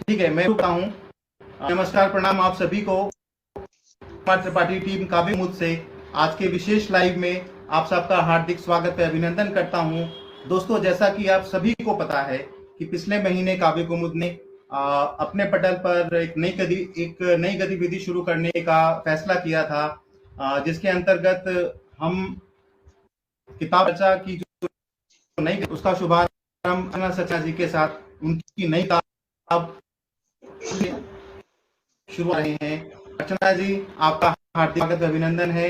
ठीक है, मैं रुकता हूँ। नमस्कार, प्रणाम आप सभी को। कुमार त्रिपाठी टीम काव्य कुमुद से आज के विशेष लाइव में आप सबका हार्दिक स्वागत है, अभिनंदन करता हूँ। दोस्तों, जैसा कि आप सभी को पता है कि पिछले महीने काव्य कुमुद ने अपने पटल पर एक नई गतिविधि शुरू करने का फैसला किया था, जिसके अंतर्गत हम किताब चर्चा की जो नई उसका शुभारंभ अर्चना सचा जी के साथ उनकी नई किताब शुरू हो रहे हैं। अर्चना जी, आपका हार्दिक स्वागत अभिनंदन है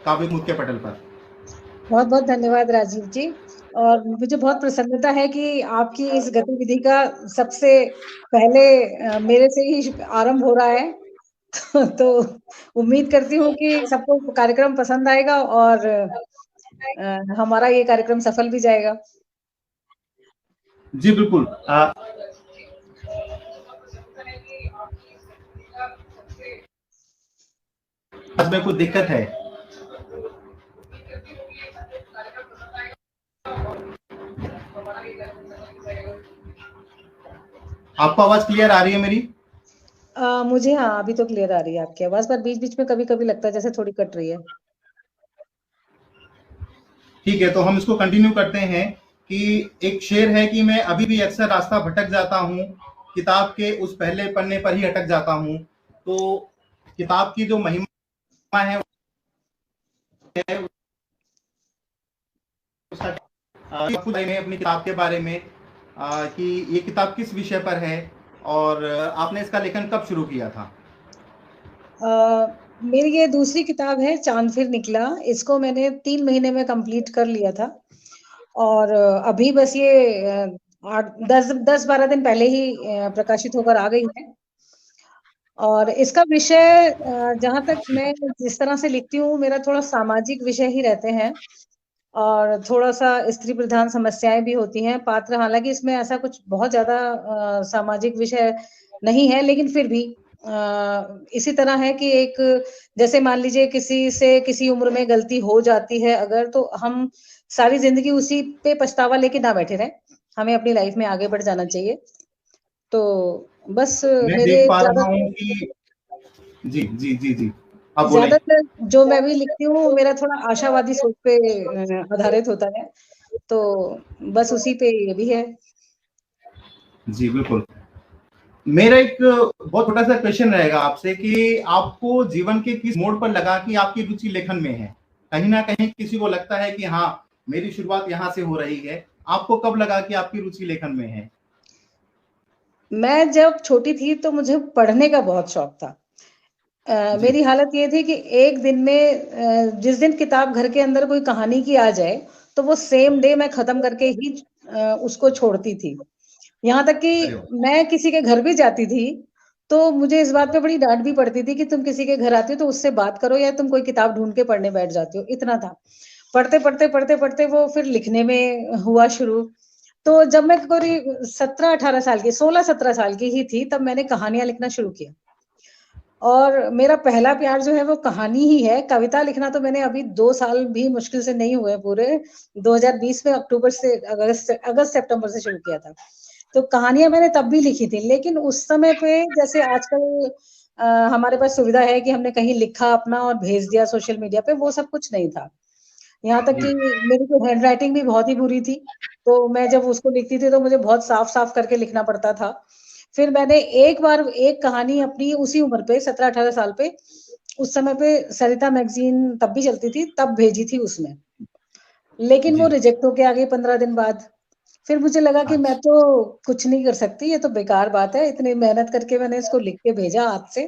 काव्य कुमुद के पटल पर। बहुत बहुत धन्यवाद राजीव जी। और मुझे बहुत प्रसन्नता है कि आपकी इस गतिविधि का सबसे पहले मेरे से ही आरंभ हो रहा है। तो उम्मीद करती हूँ कि सबको कार्यक्रम पसंद आएगा और हमारा ये कार्यक्रम सफल भी जाएगा। जी बिल्कुल। आज में कुछ दिक्कत है। आपको आवाज क्लियर आ रही है मेरी? मुझे हाँ, अभी तो क्लियर आ रही है आपकी आवाज, पर बीच बीच में कभी कभी लगता है जैसे थोड़ी कट रही है। ठीक है, तो हम इसको कंटिन्यू करते हैं कि एक शेर है कि मैं अभी भी अक्सर रास्ता भटक जाता हूँ, किताब के उस पहले पन्ने पर ही अटक जाता हूँ। तो किताब की जो महिमा है उसका में अपनी किताब के बारे में कि ये किताब किस विषय पर है और आपने इसका लेखन कब शुरू किया था? मेरी ये दूसरी किताब है, चांद फिर निकला। इसको मैंने 3 महीने में कंप्लीट कर लिया था और अभी बस ये 10-12 दिन पहले ही प्रकाशित होकर आ गई है। और इसका विषय जहाँ तक मैं जिस तरह से लिखती हूँ, मेरा थोड़ा सामाजिक विषय ही रहते हैं और थोड़ा-सा स्त्री प्रधान समस्याएँ भी होती हैं। पात्र हालाँकि इसमें ऐसा कुछ बहुत ज़्यादा सामाजिक विषय नहीं है, लेकिन फिर भी इसी तरह है कि एक जैसे मान लीजिए किसी से किसी उम्र में गलती हो जाती है अगर, तो हम सारी ज़िंदगी उसी पे पछतावा लेके ना बैठे रहें। हमें अपनी लाइफ़ में आगे बढ़ जाना चाहिए। तो बस मैं मेरे देख पा ज़्यादा रहा हूँ कि जी जी जी जी, आप बोले। ज़्यादातर जो मैं भी लिखती हूँ, मेरा थोड़ा आशावादी सोच पे आधारित होता है। तो बस उसी पे ये भी है। जी बिल्कुल। मेरा एक बहुत छोटा सा क्वेश्चन रहेगा आपसे कि आपको जीवन के किस मोड़ पर लगा कि आपकी रुचि लेखन में है? कहीं ना कहीं किसी को लगता है कि हाँ, मेरी शुरुआत यहाँ से हो रही है। आपको कब लगा कि आपकी रुचि लेखन में है? मैं जब छोटी थी तो मुझे पढ़ने का बहुत शौक था। जी। मेरी हालत ये थी कि एक दिन में जिस दिन किताब घर के अंदर कोई कहानी की आ जाए, तो वो सेम डे मैं खत्म करके ही उसको छोड़ती थी। यहाँ तक कि अरे वाह! मैं किसी के घर भी जाती थी, तो मुझे इस बात पे बड़ी डाँट भी पड़ती थी कि तुम किसी के घर आती हो तो उससे बात करो या तुम कोई किताब ढूँढ के पढ़ने बैठ जाती हो, इतना था। पढ़ते-पढ़ते वो फिर लिखने में हुआ शुरू। तो जब मैं करीब 17-18 साल की 16-17 साल की ही थी, तब मैंने कहानियाँ लिखना शुरू किया। और मेरा पहला प्यार जो है वो कहानी ही है। कविता लिखना तो मैंने अभी 2 साल भी मुश्किल से नहीं हुए पूरे, 2020 में अक्टूबर से अगस्त-सितंबर से शुरू किया था। तो कहानियाँ मैंने तब भी लिखी थी, लेकिन उस समय पे जैसे आजकल हमारे पास सुविधा है कि हमने कहीं लिखा अपना और भेज दिया सोशल मीडिया पे, वो सब कुछ नहीं था। यहाँ तक जी। कि मेरी तो हैंडराइटिंग भी बहुत ही बुरी थी, तो मैं जब उसको लिखती थी तो मुझे बहुत साफ-साफ करके लिखना पड़ता था। फिर मैंने एक बार एक कहानी अपनी उसी उम्र पे 17-18 साल पे, उस समय पे सरिता मैगज़ीन तब भी चलती थी, तब भेजी थी उसमें। लेकिन वो जी। रिजेक्ट होके आ गई 15 दिन बाद। फिर मुझे लगा कि मैं अच्छा। तो कुछ नहीं कर सकती, ये तो बेकार बात है, इतनी मेहनत करके मैंने इसको लिख के भेजा हाथ से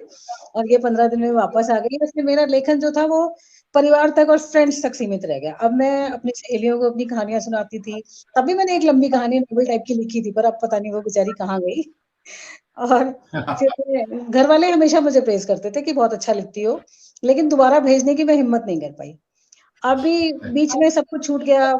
और ये 15 दिन में वापस आ गई। इसलिए मेरा लेखन जो था वो परिवार तक और फ्रेंड्स तक सीमित रह गया। अब मैं अपनी सहेलियों को अपनी कहानियाँ सुनाती थी, तब भी मैंने एक लंबी कहानी नॉवेल टाइप की लिखी थी, पर अब पता नहीं वो बेचारी कहाँ गई। और फिर घर वाले हमेशा मुझे प्रेज़ करते थे कि बहुत अच्छा लिखती हो, लेकिन दोबारा भेजने की मैं हिम्मत नहीं कर पाई। अभी बीच में सब कुछ छूट गया,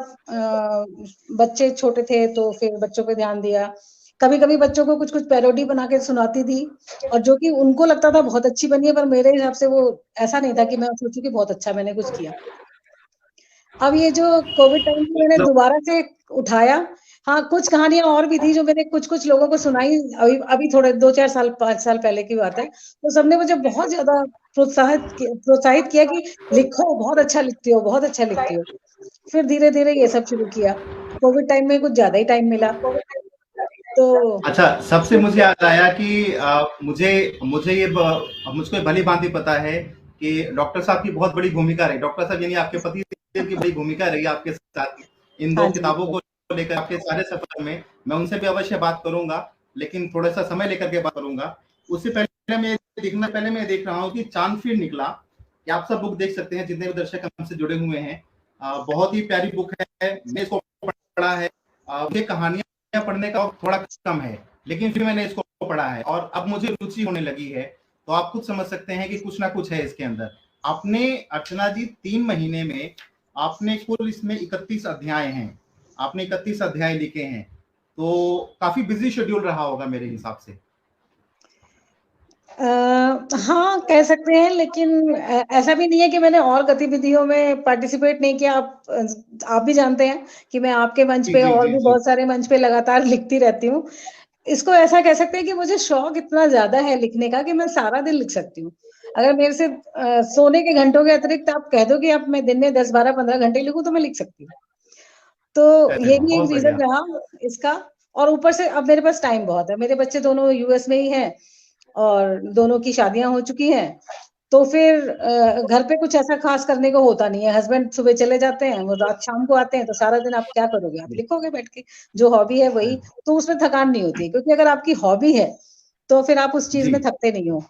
बच्चे छोटे थे तो फिर बच्चों पे ध्यान दिया। कभी-कभी बच्चों को कुछ-कुछ पैरोडी बना के सुनाती थी और जो कि उनको लगता था बहुत अच्छी बनी है, पर मेरे हिसाब से वो ऐसा नहीं था कि मैं सोचूँ कि बहुत अच्छा मैंने कुछ किया। अब ये जो कोविड टाइम पे मैंने तो दोबारा से उठाया, हाँ, कुछ कहानियाँ और भी थी जो मैंने कुछ-कुछ लोगों को सुनाई, अभी अभी थोड़े 2-4 साल 5 साल पहले की बात है। तो सबने मुझे बहुत ज़्यादा प्रोत्साहित किया कि लिखो, बहुत अच्छा लिखती हो, बहुत अच्छा लिखती हो। फिर धीरे-धीरे ये सब शुरू किया। कोविड टाइम में कुछ ज़्यादा ही टाइम मिला, तो अच्छा, सबसे शुरू मुझे किया। याद आया कि मुझे मुझे ये मुझको ये भली-भांति पता है कि डॉक्टर साहब की बहुत बड़ी भूमिका रही। डॉक्टर साहब यानी आपके पति देव की बड़ी भूमिका रही आपके साथ इन 2 हाँ जी, किताबों को लेकर आपके सारे सफर में। मैं उनसे भी अवश्य बात करूँगा, लेकिन थोड़ा-सा समय लेकर के बात करूँगा। उससे पहले मैं देख रहा हूँ कि चाँद फिर निकला। ये आप सब बुक देख सकते हैं जितने भी दर्शक हमसे जुड़े हुए हैं। बहुत ही प्यारी बुक है, मैंने इसको पढ़ा है। मुझे कहानियाँ पढ़ने का वक़्त थोड़ा कम है, लेकिन फिर मैंने इसको पढ़ा है और अब मुझे रुचि होने लगी है। तो आप खुद समझ सकते हैं कि कुछ ना कुछ है इसके अंदर। आपने अर्चना जी 3 महीने में आपने कुल इसमें 31 अध्याय हैं। आपने 31 अध्याय लिखे हैं। तो काफ़ी बिज़ी शेड्यूल रहा होगा मेरे हिसाब से। हाँ, कह सकते हैं, लेकिन ऐसा भी नहीं है कि मैंने और गतिविधियों में पार्टिसिपेट नहीं किया। आप भी जानते हैं कि मैं आपके मंच जी, पे जी, और जी, भी जी। बहुत सारे मंच पे लगातार लिखती रहती हूँ। इसको ऐसा कह सकते हैं कि मुझे शौक इतना ज़्यादा है लिखने का कि मैं सारा दिन लिख सकती हूँ। अगर मेरे से सोने के घंटों के अतिरिक्त आप कह दो कि अब मैं दिन में 10, 12, 15 घंटे लिखूँ, तो मैं लिख सकती हूँ। तो अरे ये वाह! भी एक बहुत रीज़न बढ़िया। रहा इसका, और ऊपर से अब मेरे पास टाइम बहुत है। मेरे बच्चे दोनों यूएस में ही हैं और दोनों की शादियाँ हो चुकी हैं। तो फिर घर पे कुछ ऐसा ख़ास करने को होता नहीं है। हस्बैंड सुबह चले जाते हैं, वो रात शाम को आते हैं, तो सारा दिन आप क्या करोगे? आप जी, लिखोगे बैठ के। जो हॉबी है अरे वही, वाह! तो उसमें थकान नहीं होती है, क्योंकि अगर आपकी हॉबी है, तो फिर आप उस चीज़ जी। में थकते नहीं हो।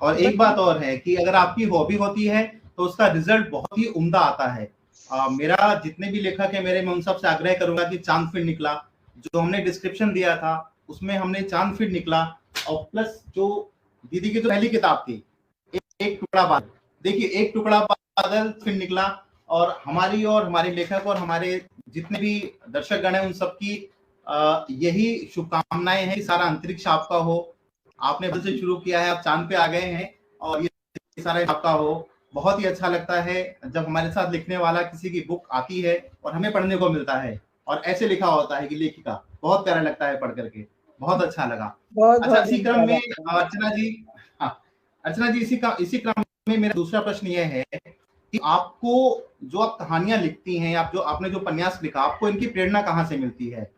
और बस एक बात और है कि अगर आपकी हॉबी होती है तो उसका रिजल्ट बहुत ही उम्दा आता है। मेरा जितने भी लेखक है मेरे, मैं उन सबसे आग्रह करूंगा कि चांद फिर निकला जो हमने डिस्क्रिप्शन दिया था उसमें हमने चांद फिर निकला और प्लस जो दीदी की जो पहली किताब थी एक टुकड़ा बादल, देखिए एक टुकड़ा बादल फिर निकला और हमारे लेखक और हमारे जितने भी दर्शक गण हैं उन सबकी यही शुभकामनाएं हैं कि सारा अंतरिक्ष आपका हो। आपने बल से शुरू किया है, आप चांद पे आ गए हैं और ये सारा आपका हो। बहुत ही अच्छा लगता है जब हमारे साथ लिखने वाला किसी की बुक आती है और हमें पढ़ने को मिलता है और ऐसे लिखा होता है कि लेखिका, बहुत प्यारा लगता है पढ़ करके। बहुत अच्छा लगा। अच्छा, बहुत-बहुत इसी क्रम धन्यवाद में आपका। अर्चना जी, हाँ, अर्चना जी इसी क्रम में मेरा दूसरा प्रश्न यह है कि आपको जो आप कहानियां लिखती हैं, आप जो आपने जो उपन्यास लिखा, आपको इनकी प्रेरणा कहाँ से मिलती है?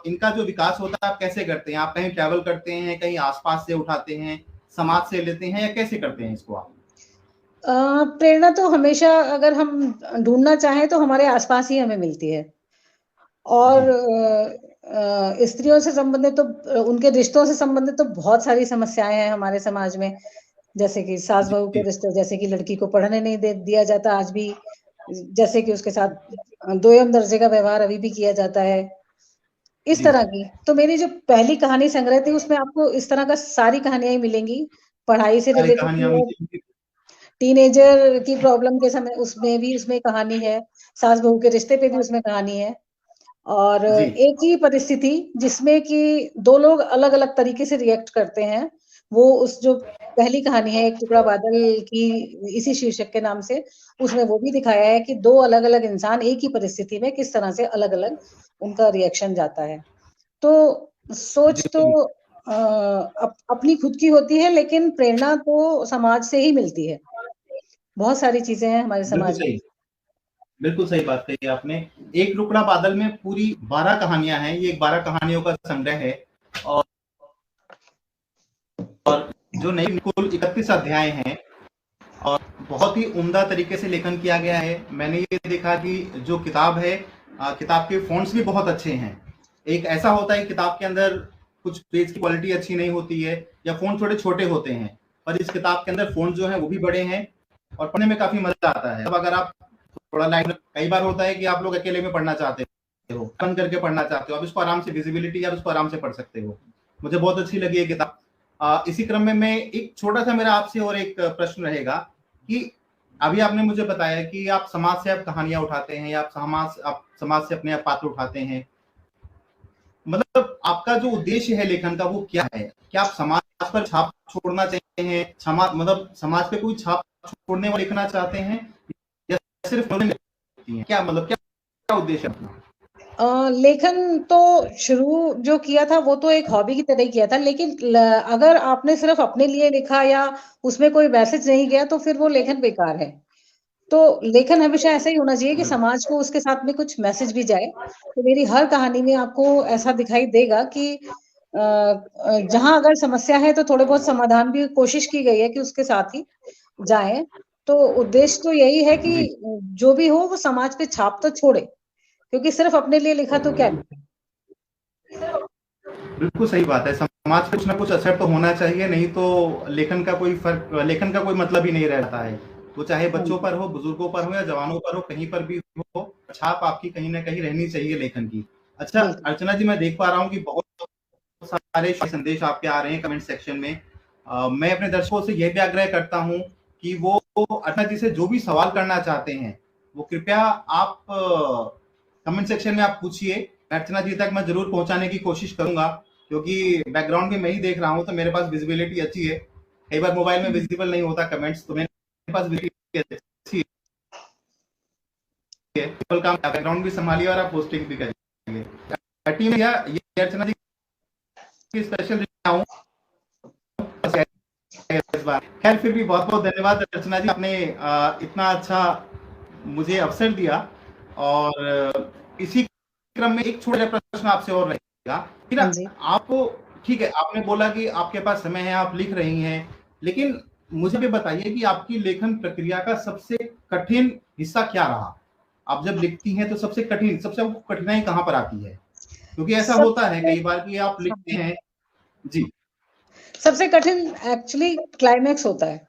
इनका जो विकास होता है आप कैसे करते हैं? आप कहीं ट्रैवल करते हैं, कहीं आसपास से उठाते हैं, समाज से लेते हैं या कैसे करते हैं इसको आप? अ, प्रेरणा तो हमेशा, अगर हम ढूँढना चाहें, तो हमारे आस-पास ही हमें मिलती है। और जी, स्त्रियों से संबंधित तो उनके रिश्तों से संबंधित तो बहुत सारी समस्याएँ हैं हमारे समाज में। जैसे कि सास-बहू के जी, रिश्ते, जैसे कि लड़की को पढ़ने नहीं दिया जाता आज भी, जैसे कि उसके साथ दोयम दर्जे का व्यवहार अभी भी किया जाता है। इस जी। तरह की। तो मेरी जो पहली कहानी संग्रह थी, उसमें आपको इस तरह का सारी कहानियाँ ही मिलेंगी। पढ़ाई से सारी रिलेटेड कहानियाँ भी है, मिलती हैं। टीनेजर की प्रॉब्लम के समय उसमें कहानी है, सास-बहू के रिश्ते पे भी उसमें कहानी है। और जी, एक ही परिस्थिति जिसमें कि 2 लोग अलग-अलग तरीके से रिएक्ट करते हैं, वो उस जो पहली कहानी है, एक टुकड़ा बादल की, इसी शीर्षक के नाम से, उसमें वो भी दिखाया है कि 2 अलग-अलग इंसान एक ही परिस्थिति में किस तरह से अलग-अलग उनका रिएक्शन जाता है। तो सोच तो जी, अपनी खुद की होती है, लेकिन प्रेरणा तो समाज से ही मिलती है। बहुत सारी चीज़ें हैं हमारे बिल्कुल समाज में। सही। बिल्कुल सही बात कही आपने। एक टुकड़ा बादल में पूरी 12 कहानियाँ हैं, ये 12 कहानियों का संग्रह है और जो नई कुल 31 अध्याय हैं और बहुत ही उम्दा तरीके से लेखन किया गया है। मैंने ये देखा कि जो किताब है, किताब के फ़ॉन्ट्स भी बहुत अच्छे हैं। एक ऐसा होता है किताब के अंदर कुछ पेज की क्वालिटी अच्छी नहीं होती है या फ़ॉन्ट थोड़े छोटे होते हैं, पर इस किताब के अंदर फ़ॉन्ट जो है वो भी बड़े हैं और पढ़ने में काफ़ी मज़ा आता है। अब अगर आप थोड़ा लाइट, कई बार होता है कि आप लोग अकेले में पढ़ना चाहते हो, बंद करके पढ़ना चाहते हो, आप इसको आराम से विज़िबिलिटी आप इसको आराम से पढ़ सकते हो। मुझे बहुत अच्छी लगी ये किताब। इसी क्रम में मैं एक छोटा-सा मेरा आपसे और एक प्रश्न रहेगा कि अभी आपने मुझे बताया कि आप समाज से आप कहानियाँ उठाते हैं या आप समाज से अपने आप पात्र उठाते हैं। मतलब आपका जो उद्देश्य है लेखन का वो क्या है? क्या आप समाज पर छाप छोड़ना चाहते हैं? मतलब समाज पे कोई छाप छोड़ने वाला लिखना चाहते हैं या सिर्फ क्या मतलब क्या उद्देश्य है अपना? लेखन तो शुरू जो किया था वो तो एक हॉबी की तरह ही किया था, लेकिन अगर आपने सिर्फ अपने लिए लिखा या उसमें कोई मैसेज नहीं गया तो फिर वो लेखन बेकार है। तो लेखन हमेशा ऐसा ही होना चाहिए कि समाज को उसके साथ में कुछ मैसेज भी जाए। तो मेरी हर कहानी में आपको ऐसा दिखाई देगा कि जहाँ अगर समस्या है तो थोड़े बहुत समाधान भी कोशिश की गई है कि उसके साथ ही जाएँ। तो उद्देश्य तो यही है कि जी, जो भी हो वो समाज पे छाप तो छोड़े, क्योंकि सिर्फ अपने लिए लिखा तो क्या लिखा। बिल्कुल सही बात है। समाज पे कुछ ना कुछ असर तो होना चाहिए, नहीं तो लेखन का कोई मतलब ही नहीं रहता है। वो चाहे हाँ बच्चों जी, पर हो, बुजुर्गों पर हो या जवानों पर हो, कहीं पर भी हो, छाप आपकी कहीं न कहीं रहनी चाहिए लेखन की। अच्छा, बिल्कुल। अर्चना जी, मैं देख पा रहा हूँ कि बहुत सारे संदेश आपके आ रहे हैं कमेंट सेक्शन में। मैं अपने दर्शकों से यह भी आग्रह करता हूँ कि वो अर्चना जी से जो भी सवाल करना चाहते हैं, वो कृपया आप कमेंट सेक्शन में आप पूछिए। अर्चना जी तक मैं जरूर पहुंचाने की कोशिश करूंगा, क्योंकि बैकग्राउंड में मैं ही देख रहा हूं तो मेरे पास विजिबिलिटी अच्छी है। कई बार मोबाइल में हुँ, विजिबल नहीं होता कमेंट्स, तो मेरे पास विजिबिलिटी अच्छी है। केवल काम बैकग्राउंड भी संभालिए और आप पोस्टिंग भी करिए। टीम ये अर्चना जी की स्पेशल हूँ इस बार। खैर, फिर भी बहुत बहुत धन्यवाद अर्चना जी, आपने इतना अच्छा मुझे अवसर दिया। और इसी क्रम में एक छोटा प्रश्न आपसे और रहेगा कि ना, हाँ जी। आपको, ठीक है, आपने बोला कि आपके पास समय है, आप लिख रही हैं, लेकिन मुझे भी बताइए कि आपकी लेखन प्रक्रिया का सबसे कठिन हिस्सा क्या रहा? आप जब लिखती हैं तो सबसे आपको कठिनाई कहाँ पर आती है? क्योंकि ऐसा होता है सबसे कई बार कि आप लिखते हाँ, हैं। जी, सबसे कठिन एक्चुअली क्लाइमैक्स होता है,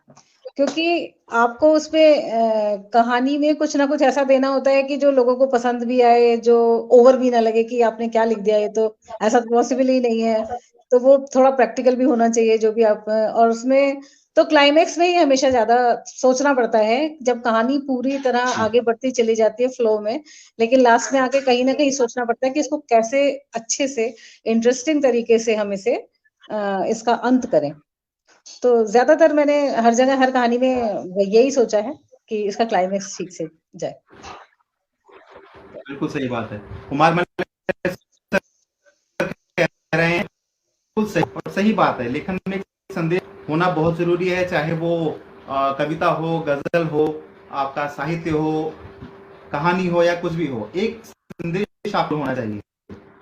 क्योंकि आपको उसमें कहानी में कुछ ना कुछ ऐसा देना होता है कि जो लोगों को पसंद भी आए, जो ओवर भी ना लगे कि आपने क्या लिख दिया, ये तो ऐसा तो पॉसिबल ही नहीं है। तो वो थोड़ा प्रैक्टिकल भी होना चाहिए जो भी आप और उसमें तो क्लाइमैक्स में ही हमेशा ज़्यादा सोचना पड़ता है, जब कहानी पूरी तरह जी, आगे बढ़ती चली जाती है फ्लो में, लेकिन लास्ट में आके कहीं न कहीं सोचना पड़ता है कि इसको कैसे अच्छे से इंटरेस्टिंग तरीके से हम इसे इसका अंत करें। तो ज़्यादातर मैंने हर जगह हर कहानी में यही सोचा है कि इसका क्लाइमैक्स ठीक से जाए। बिल्कुल सही बात है। कुमार मल्लिक कह रहे हैं, बिल्कुल सही और सही बात है। लेखन में एक संदेश होना बहुत जरूरी है, चाहे वो कविता हो, गजल हो, आपका साहित्य हो, कहानी हो या कुछ भी हो, एक संदेश आपको होना चाहिए।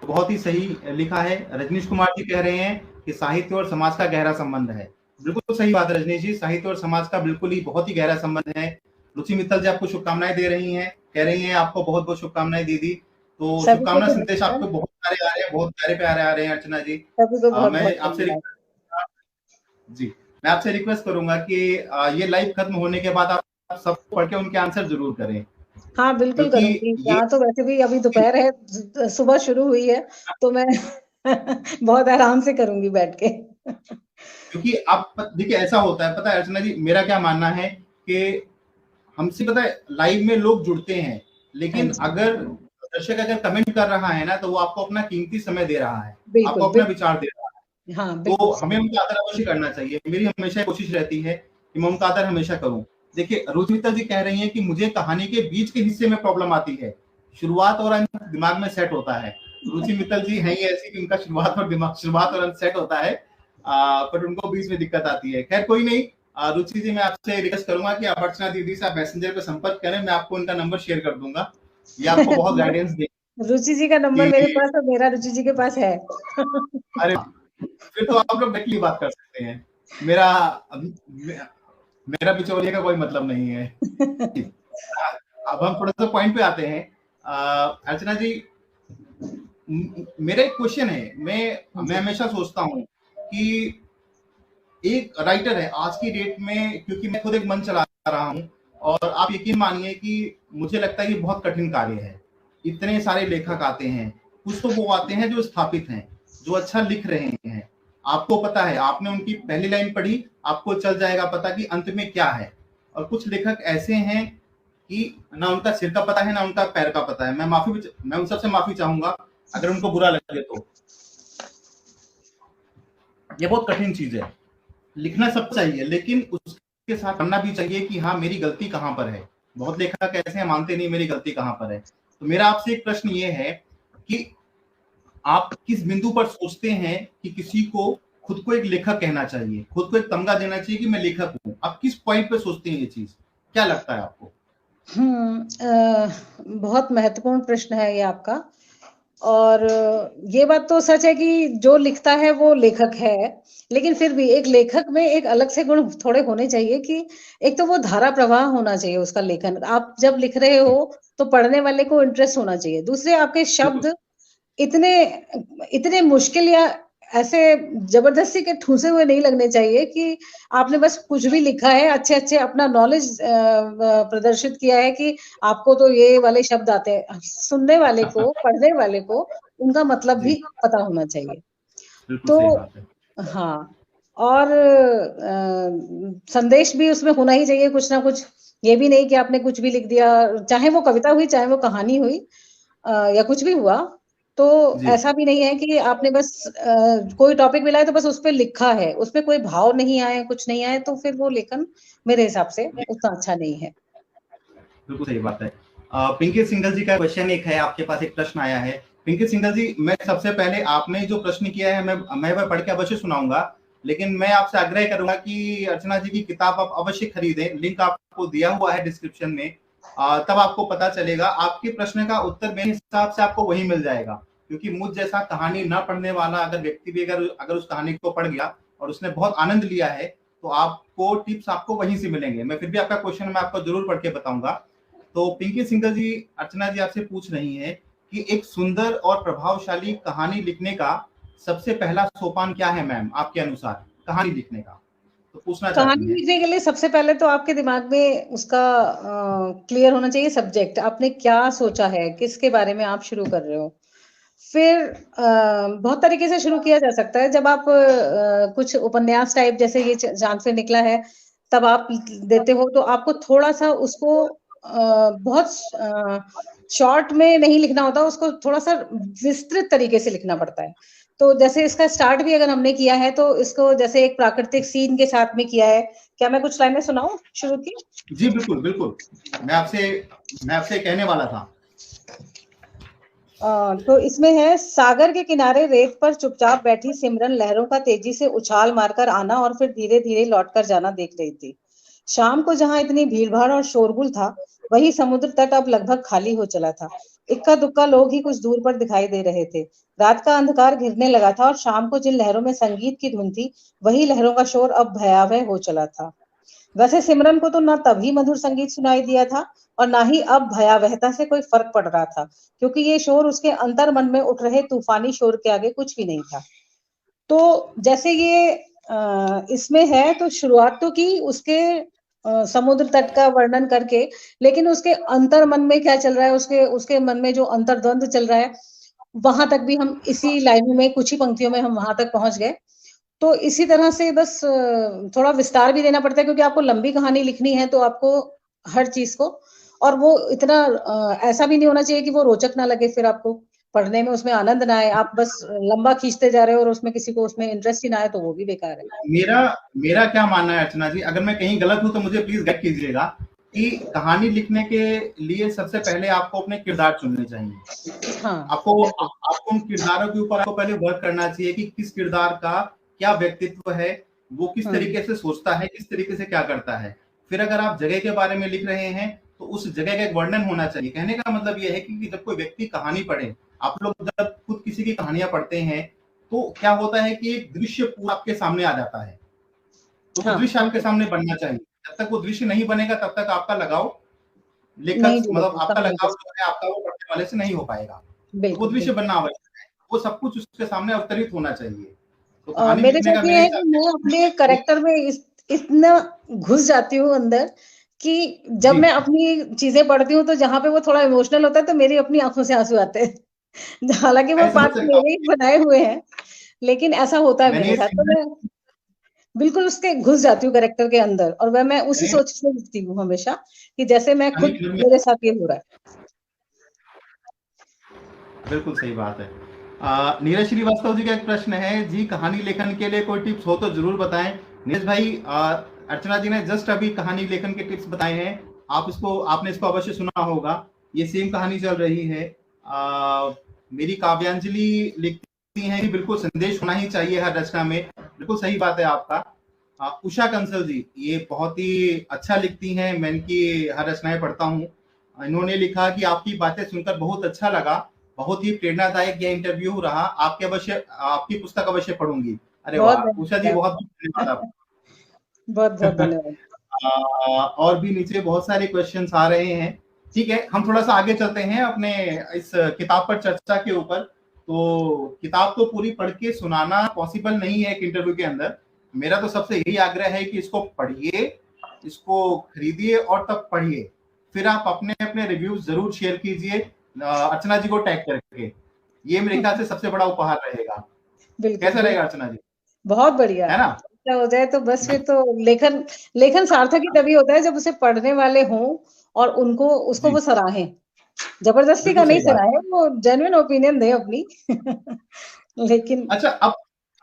बहुत ही सही लिखा है। रजनीश कुमार जी कह रहे हैं कि साहित्य और समाज का गहरा संबंध है। बिल्कुल सही बात है रजनीश जी, साहित्य और समाज का बिल्कुल ही बहुत ही गहरा संबंध है। रुचि मित्तल जी आपको शुभकामनाएं दे रही हैं, कह रही हैं आपको बहुत बहुत शुभकामनाएं दीदी। तो सभी को शुभकामना संदेश धन्यवाद, आपको बहुत सारे आ रहे हैं, बहुत प्यारे प्यारे आ रहे हैं अर्चना जी। सभी को बहुत-बहुत मैं आपसे धन्यवाद। जी, मैं आपसे रिक्वेस्ट करूंगा कि ये लाइव खत्म होने के बाद आप सब पढ़ के उनके आंसर जरूर करें, हाँ, बिल्कुल क्योंकि करूँगी। ये यहाँ तो वैसे भी अभी दोपहर है, सुबह शुरू हुई है, तो मैं बहुत आराम से करूँगी बैठ के। क्योंकि आप देखिए, ऐसा होता है, पता है अर्चना जी, मेरा क्या मानना है कि हमसे, पता है, लाइव में लोग जुड़ते हैं, हाँ लेकिन जी, अगर दर्शक अगर कमेंट कर रहा है ना, तो वो आपको अपना कीमती समय दे रहा है, बिल्कुल, आपको अपना विचार दे रहा है। हाँ, बिल्कुल तो हमें सही। उनका आदर अवश्य करना चाहिए। मेरी हमेशा कोशिश रहती है कि मैं उनका आदर हमेशा करूं। देखिए, रुचिता जी कह रही हैं कि मुझे कहानी के बीच के हिस्से में प्रॉब्लम आती है, शुरुआत और अंत दिमाग में सेट होता है। रुचि मित्तल जी हैं ही ऐसी कि उनका शुरुआत और अंत सेट होता है, पर उनको बीच में दिक्कत आती है। खैर, कोई नहीं। रुचि जी, मैं आपसे रिक्वेस्ट करूंगा कि आप अर्चना दीदी से आप मैसेंजर पे संपर्क करें, मैं आपको उनका नंबर शेयर कर दूंगा। ये आपको बहुत गाइडेंस देंगे रुचि जी का नंबर मेरे कि पास और मेरा रुचि जी के पास है। अरे, फिर तो आप लोग डायरेक्टली बात कर सकते हैं। मेरा मेरा बिचौलिए का कोई मतलब नहीं है। अब हम थोड़ा सा पॉइंट पे आते हैं। अर्चना जी, मेरा एक क्वेश्चन है। मैं जी, हमेशा सोचता हूँ कि एक राइटर है आज की डेट में, क्योंकि मैं खुद एक मंच चला रहा हूँ, और आप यकीन मानिए कि मुझे लगता है ये बहुत कठिन कार्य है। इतने सारे लेखक आते हैं, कुछ तो वो आते हैं जो स्थापित हैं, जो अच्छा लिख रहे हैं। आपको पता है, आपने उनकी पहली लाइन पढ़ी, आपको चल जाएगा पता कि अंत में क्या है। और कुछ लेखक ऐसे हैं कि ना उनका सिर का पता है, ना उनका पैर का पता है। मैं उन सबसे माफी चाहूंगा अगर उनको बुरा लगे तो। ये बहुत कठिन चीज है। लिखना सब चाहिए, लेकिन उसके साथ करना भी चाहिए कि हाँ, मेरी गलती कहाँ पर है। बहुत लेखक ऐसे हैं, मानते नहीं मेरी गलती कहाँ पर है। तो मेरा आपसे एक प्रश्न ये है कि आप किस बिंदु पर सोचते हैं कि किसी को खुद को एक लेखक कहना चाहिए, खुद को एक तमगा देना चाहिए कि मैं लेखक हूँ? आप किस पॉइंट पे सोचते हैं ये चीज़? क्या लगता है आपको? बहुत महत्वपूर्ण प्रश्न है ये आपका। और ये बात तो सच है कि जो लिखता है वो लेखक है, लेकिन फिर भी एक लेखक में एक अलग से गुण थोड़े होने चाहिए कि एक तो वो धारा प्रवाह होना चाहिए उसका लेखन। आप जब लिख रहे जी, हो, तो पढ़ने वाले को इंटरेस्ट होना चाहिए। दूसरे आपके बिल्कुल। शब्द इतने इतने मुश्किल या ऐसे जबरदस्ती के ठूसे हुए नहीं लगने चाहिए कि आपने बस कुछ भी लिखा है, अच्छे-अच्छे अपना नॉलेज प्रदर्शित किया है कि आपको तो ये वाले शब्द आते हैं। सुनने वाले को, पढ़ने वाले को उनका मतलब भी जी, पता होना चाहिए। बिल्कुल तो सही बात है। हाँ, और संदेश भी उसमें होना ही चाहिए कुछ ना कुछ। ये भी नहीं कि आपने कुछ भी लिख दिया, चाहे वो कविता हुई, चाहे वो कहानी हुई या कुछ भी हुआ, तो जी, ऐसा भी नहीं है कि आपने बस कोई टॉपिक मिला है तो बस उस पे लिखा है, उसमें कोई भाव नहीं आए, कुछ नहीं आए, तो फिर वो लेखन मेरे हिसाब से जी, उतना अच्छा नहीं है। बिल्कुल सही बात है। पिंकी सिंघल जी का क्वेश्चन एक है, आपके पास एक प्रश्न आया है। पिंकी सिंघल जी, मैं सबसे पहले आपने जो प्रश्न किया है मैं वह पढ़ के अवश्य सुनाऊँगा, लेकिन मैं आपसे आग्रह करूँगा कि अर्चना जी की किताब आप अवश्य खरीदें। लिंक आपको दिया हुआ है डिस्क्रिप्शन में। तब आपको पता चलेगा। आपके प्रश्न का उत्तर मेरे हिसाब से आपको वहीं मिल जाएगा, क्योंकि मुझ जैसा कहानी ना पढ़ने वाला अगर व्यक्ति भी अगर उस कहानी को पढ़ गया और उसने बहुत आनंद लिया है, तो आपको टिप्स आपको वहीं से मिलेंगे। मैं फिर भी आपका क्वेश्चन मैं आपको ज़रूर पढ़ के बताऊँगा। तो पिंकी सिंघल जी, अर्चना जी आपसे पूछ रही हैं कि एक सुंदर और प्रभावशाली कहानी लिखने का सबसे पहला सोपान क्या है मैम, आपके अनुसार कहानी लिखने का? तो पूछना कहानी चाहती हैं। लिखने के लिए सबसे पहले तो आपके दिमाग में उसका क्लियर होना चाहिए सब्जेक्ट। आपने क्या सोचा है, किसके बारे में आप शुरू कर रहे हो। फिर बहुत तरीके से शुरू किया जा सकता है। जब आप कुछ उपन्यास टाइप जैसे ये चाँद से निकला है, तब आप देते हो तो आपको थोड़ा-सा उसको बहुत शॉर्ट में नहीं लिखना होता, उसको थोड़ा-सा विस्तृत तरीके से लिखना पड़ता है। तो जैसे इसका स्टार्ट भी अगर हमने किया है, तो इसको जैसे एक प्राकृतिक सीन के साथ में किया है। क्या मैं कुछ लाइनें सुनाऊँ शुरू की? जी, बिल्कुल, बिल्कुल। मैं आपसे मैं आपसे कहने वाला था। तो इसमें है सागर के किनारे रेत पर चुपचाप बैठी सिमरन लहरों का तेजी से उछाल मारकर आना और फिर धीरे-धीरे लौटकर जाना देख रही थी। शाम को जहां इतनी भीड़-भाड़ और शोरगुल था, वही समुद्र तट अब लगभग खाली हो चला था। इक्का-दुक्का लोग ही कुछ दूर पर दिखाई दे रहे थे। रात का अंधकार घिरने लगा था और शाम को जिन लहरों में संगीत की धुन थी, वही लहरों का शोर अब भयावह हो चला था। वैसे सिमरन को तो ना तभी मधुर संगीत सुनाई दिया था और ना ही अब भयावहता से कोई फर्क पड़ रहा था, क्योंकि ये शोर उसके अंतर मन में उठ रहे तूफानी शोर के आगे कुछ भी नहीं था। तो जैसे ये इसमें है तो शुरुआत तो की उसके समुद्र तट का वर्णन करके, लेकिन उसके अंतर मन में क्या चल रहा है, उसके उसके मन में जो अंतर्द्वंद चल रहा है, वहां तक भी हम इसी लाइनों में कुछ ही पंक्तियों में हम वहां तक पहुंच गए। तो इसी तरह से बस थोड़ा विस्तार भी देना पड़ता है, क्योंकि आपको लंबी कहानी लिखनी है तो आपको हर चीज़ को, और वो इतना ऐसा भी नहीं होना चाहिए कि वो रोचक ना लगे, फिर आपको पढ़ने में उसमें आनंद ना आए। आप बस लंबा खींचते जा रहे हो और उसमें किसी को उसमें इंटरेस्ट ही ना आए, तो वो भी बेकार है। मेरा मेरा क्या मानना है अर्चना जी, अगर मैं कहीं गलत हूँ तो मुझे प्लीज़ गाइड कीजिएगा कि कहानी लिखने के लिए सबसे पहले आपको अपने किरदार चुनने चाहिए। हाँ, बिल्कुल। आपको उन किरदारों के ऊपर आपको पहले वर्क करना चाहिए कि किस किरदार का क्या व्यक्तित्व है, वो किस हुँ, तरीके से सोचता है, किस तरीके से क्या करता है। फिर अगर आप जगह के बारे में लिख रहे हैं, तो उस जगह का एक वर्णन होना चाहिए। कहने का मतलब ये है कि जब कोई व्यक्ति कहानी पढ़े, आप लोग जब खुद किसी की कहानियाँ पढ़ते हैं, तो क्या होता है कि एक दृश्य पूरा आपके सामने आ जाता है। तो वो हाँ, दृश्य आपके बिल्कुल। सामने बनना चाहिए। जब तक वो दृश्य नहीं बनेगा, तब तक आपका लगाव नहीं लेखक मतलब जुड़ेगी, आपका कहानी के लगाव साथ। जो है आपका वो पढ़ने वाले से नहीं हो पाएगा। तो वो बिल्कुल, दृश्य बिल्कुल। बनना आवश्यक है। वो सब कुछ उसके सामने अवतरित होना चाहिए। तो कहानी मेरे लिखने का साथ ये मेरे है कि हिसाब मैं अपने से कैरेक्टर में इतना घुस जाती हूँ अंदर कि जब जी, मैं अपनी चीजें पढ़ती हूँ तो जहाँ पे वो थोड़ा इमोशनल होता है तो मेरी अपनी आंखों से आंसू आते हैं। हालांकि वो मैं समझ पात्र सकता मेरे ही हूँ। बनाए हुए हैं, लेकिन ऐसा होता है मैंने मेरे ये साथ। तो सिग्नल मैं बिल्कुल उसके घुस जाती हूँ कैरेक्टर के अंदर, और मैं उसी सोच से लिखती हूँ हमेशा कि जैसे मैं कहानी खुद फिल्म में मेरे साथ ये हो रहा है। बिल्कुल सही बात है। नीरज श्रीवास्तव जी का एक प्रश्न है जी, कहानी लेखन के लिए कोई टिप्स हो तो जरूर बताएं। नीरज भाई, अर्चना जी ने जस्ट अभी कहानी लेखन के टिप्स बताए हैं। आपने इसको अवश्य सुना होगा। ये सेम कहानी चल रही है। मेरी काव्यांजलि लिखती हैं कि बिल्कुल संदेश होना ही चाहिए हर रचना में। बिल्कुल सही बात है आपका। उषा कंसल जी, ये बहुत ही अच्छा लिखती हैं, मैं इनकी हर रचनाएं पढ़ता हूँ। इन्होंने लिखा कि आपकी बातें सुनकर बहुत अच्छा लगा, बहुत ही प्रेरणादायक यह इंटरव्यू रहा, आपकी पुस्तक अवश्य पढ़ूंगी। अरे बहुत वाह उषा जी, धन्यवाद। बहुत बहुत धन्यवाद आपका। बहुत बहुत धन्यवाद। और भी नीचे बहुत सारे क्वेश्चंस आ रहे हैं। ठीक है, हम थोड़ा सा आगे चलते हैं अपने इस किताब पर चर्चा के ऊपर। तो किताब तो पूरी पढ़ के सुनाना पॉसिबल नहीं है एक इंटरव्यू के अंदर। मेरा तो सबसे यही आग्रह है कि इसको पढ़िए, इसको खरीदिए और तब पढ़िए, फिर आप अपने अपने रिव्यूज जरूर शेयर कीजिए अर्चना जी को टैग करके। ये मेरे ख्याल से सबसे बड़ा उपहार रहेगा। बिल्कुल कैसा रहेगा बिल्कुल, अर्चना जी? बहुत बढ़िया। है ना? ऐसा हो जाए तो बस फिर तो लेखन लेखन सार्थक ही तभी होता है जब उसे पढ़ने वाले हों और उनको उसको जी, वो सराहें। जबरदस्ती का बिल्कुल नहीं सही बात। सराहें, वो जेन्युइन ओपिनियन दें अपनी। लेकिन अच्छा, अब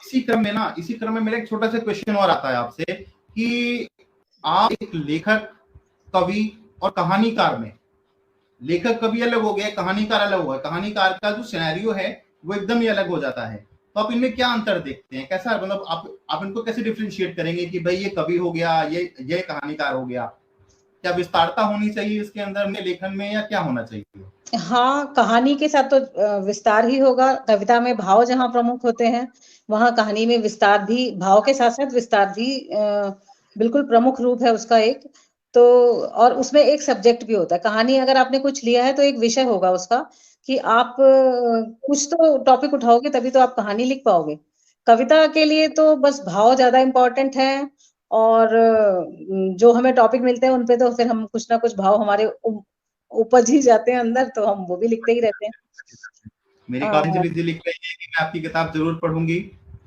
इसी क्रम में मेरा एक छोटा सा क्वेश्चन और आता है आपसे कि आप एक लेखक, कवि और कहानीकार में, लेखक कवि अलग हो गया, कहानीकार अलग हो गया, कहानीकार का जो सिनेरियो है वो एकदम ही अलग हो जाता है। तो आप इनमें क्या अंतर देखते हैं? कैसा, मतलब आप इनको कैसे डिफरेंशिएट करेंगे कि भाई ये कवि हो गया, ये कहानीकार हो गया? क्या विस्तारता होनी चाहिए इसके अंदर में, लेखन में, या क्या होना चाहिए? हाँ, कहानी के साथ तो विस्तार ही होगा। कविता में भाव जहाँ प्रमुख होते हैं, वहाँ कहानी में विस्तार भी, भाव के साथ-साथ विस्तार भी बिल्कुल प्रमुख रूप है उसका एक। तो और उसमें एक सब्जेक्ट भी होता है। कहानी अगर आपने कुछ लिया है तो एक विषय होगा उसका कि आप कुछ तो टॉपिक उठाओगे तभी तो आप कहानी लिख पाओगे। कविता के लिए तो बस भाव ज़्यादा इम्पोर्टेंट है और जो हमें टॉपिक मिलते हैं उन पे तो फिर हम कुछ ना कुछ भाव हमारे उपज ही जाते हैं अंदर, तो हम वो भी लिखते ही रहते हैं। मेरी अ, काव्यांजलि जी लिख रही है कि मैं आपकी किताब जरूर पढ़ूंगी।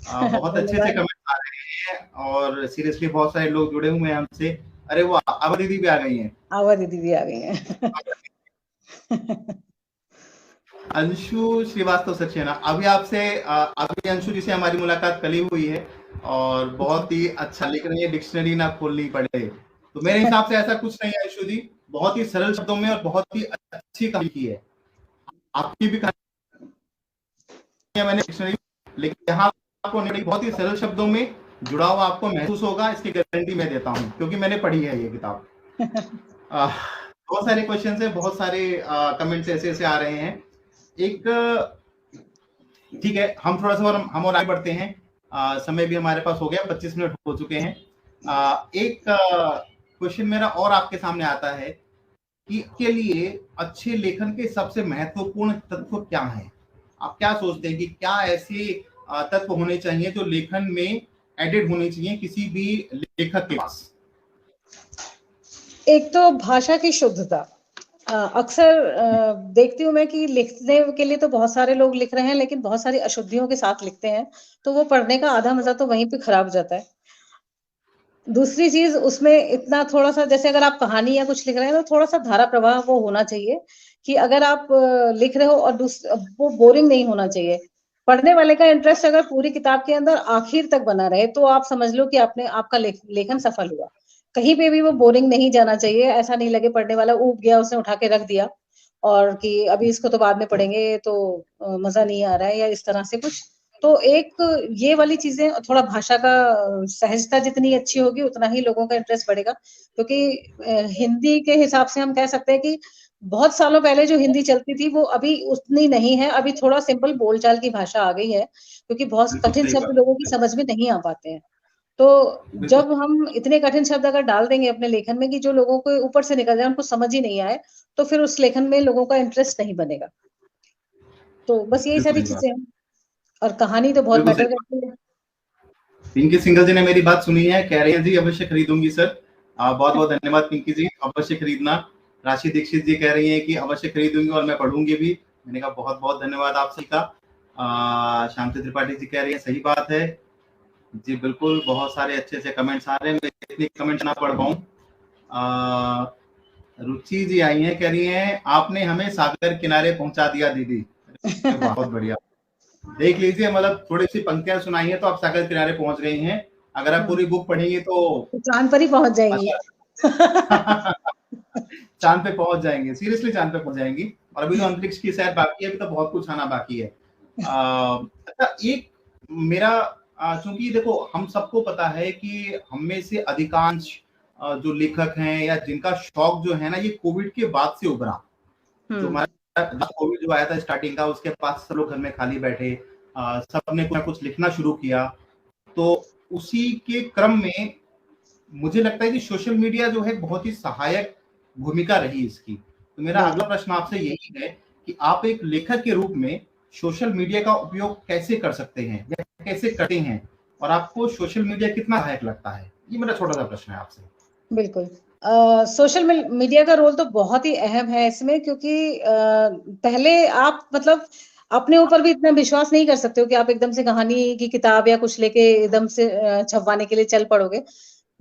बहुत अच्छे से धन्यवाद। कमेंट आ रहे हैं और सीरियसली बहुत सारे लोग जुड़े हुए हैं हमसे। अरे वो आभा दीदी भी आ गई हैं। आवा दीदी भी आ गई हैं। अंशु श्रीवास्तव सक्सेना, अभी अंशु जी से हमारी मुलाकात कल ही हुई है और बहुत ही अच्छा लिख रही है, डिक्शनरी ना खोलनी पड़े। तो मेरे हिसाब से ऐसा कुछ नहीं है अंशु जी, बहुत ही सरल शब्दों में और बहुत ही अच्छी कहानी की है। आपकी भी मैंने डिक्शनरी, लेकिन यहाँ आपको नहीं, बहुत ही सरल शब्दों में जुड़ा हुआ आपको महसूस होगा, इसकी गारंटी मैं देता हूँ क्योंकि मैंने पढ़ी है ये किताब। बहुत सारे क्वेश्चन है, बहुत सारे कमेंट्स ऐसे ऐसे आ रहे हैं। एक ठीक है, हम थोड़ा सा और आगे बढ़ते हैं। समय भी हमारे पास हो गया, 25 मिनट हो चुके हैं। एक क्वेश्चन मेरा और आपके सामने आता है कि के लिए अच्छे लेखन के सबसे महत्वपूर्ण तत्व क्या हैं? आप क्या सोचते हैं कि क्या ऐसे तत्व होने चाहिए जो लेखन में एडेड होने चाहिए किसी भी लेखक के पास? एक तो भाषा की शुद्धता। अक्सर देखती हूँ मैं कि लिखने के लिए तो बहुत सारे लोग लिख रहे हैं, लेकिन बहुत सारी अशुद्धियों के साथ लिखते हैं, तो वो पढ़ने का आधा मज़ा तो वहीं पे खराब हो जाता है। दूसरी चीज़ उसमें इतना थोड़ा-सा, जैसे अगर आप कहानी या कुछ लिख रहे हैं तो थोड़ा-सा धारा प्रवाह वो होना चाहिए कि अगर आप लिख रहे हो और वो बोरिंग नहीं होना चाहिए। पढ़ने वाले का इंटरेस्ट अगर पूरी किताब के अंदर आखिर तक बना रहे तो आप समझ लो कि आपका लेखन सफल हुआ। कहीं पे भी वो बोरिंग नहीं जाना चाहिए, ऐसा नहीं लगे पढ़ने वाला ऊब गया, उसने उठा के रख दिया और कि अभी इसको तो बाद में पढ़ेंगे तो मज़ा नहीं आ रहा है या इस तरह से कुछ। तो एक ये वाली चीज़ें, थोड़ा भाषा का सहजता जितनी अच्छी होगी उतना ही लोगों का इंटरेस्ट बढ़ेगा। क्योंकि हिंदी के हिसाब से हम कह सकते हैं कि बहुत सालों पहले जो हिंदी चलती थी वो अभी उतनी नहीं है, अभी थोड़ा सिंपल बोलचाल की भाषा आ गई है, क्योंकि बहुत बिल्कुल कठिन सही शब्द लोगों की बात। समझ में नहीं आ पाते हैं। तो बिल्कुल। जब हम इतने कठिन शब्द अगर डाल देंगे अपने लेखन में कि जो लोगों को ऊपर से निकल जाए, उनको समझ ही नहीं आए, तो फिर उस लेखन में लोगों का इंटरेस्ट नहीं बनेगा। तो बस यही बिल्कुल सारी सही बात। चीज़ें हैं और कहानी तो बहुत बिल्कुल मैटर सही बात। करती है। पिंकी सिंघल जी ने मेरी बात सुनी है, कह रही है जी अवश्य खरीदूंगी सर। बहुत बहुत धन्यवाद पिंकी जी, अवश्य खरीदना। राशि दीक्षित जी कह रही है कि अवश्य खरीदूंगी और मैं पढ़ूंगी भी। मैंने कहा बहुत बहुत धन्यवाद आप सभी का। शांति त्रिपाठी जी कह रही है सही बात है जी, बिल्कुल। बहुत सारे अच्छे से कमेंट्स आ रहे हैं, मैं इतनी कमेंट्स ना पढ़ पाऊँ। रुचि जी आई हैं, कह रही हैं आपने हमें सागर किनारे पहुंचा दिया दीदी। बहुत बढ़िया। देख लीजिए, मतलब थोड़ी सी पंक्तियां सुनाई है तो आप सागर किनारे पहुंच गई हैं। अगर आप पूरी बुक पढ़ेंगी तो तो चाँद पर ही पहुँच जाएँगी। अच्छा चांद पे पहुंच जाएंगे, सीरियसली चांद पे पहुंच जाएंगी। और अभी तो अंतरिक्ष की सैर बाकी है, अभी तो बहुत कुछ आना बाकी है। अच्छा, एक मेरा चूंकि देखो हम सबको पता है कि हम में से अधिकांश जो लेखक हैं या जिनका शौक जो है ना, ये कोविड के बाद से उभरा। जो हमारा कोविड जो आया था स्टार्टिंग का, उसके बाद सब लोग घर में खाली बैठे, सबने कुछ ना कुछ लिखना शुरू किया। तो उसी के क्रम में मुझे लगता है कि सोशल मीडिया जो है बहुत ही सहायक भूमिका रही इसकी। तो मेरा अगला प्रश्न आपसे यही है कि आप एक लेखक के रूप में सोशल मीडिया का उपयोग कैसे कर सकते हैं या कैसे करते हैं, और आपको सोशल मीडिया कितना सहायक लगता है? ये मेरा छोटा सा प्रश्न है आपसे। बिल्कुल। सोशल मीडिया का रोल तो बहुत ही अहम है इसमें, क्योंकि पहले आप मतलब अपने ऊपर भी इतना विश्वास नहीं कर सकते हो कि आप एकदम से कहानी की किताब या कुछ लेके एकदम से छपवाने के लिए चल पड़ोगे।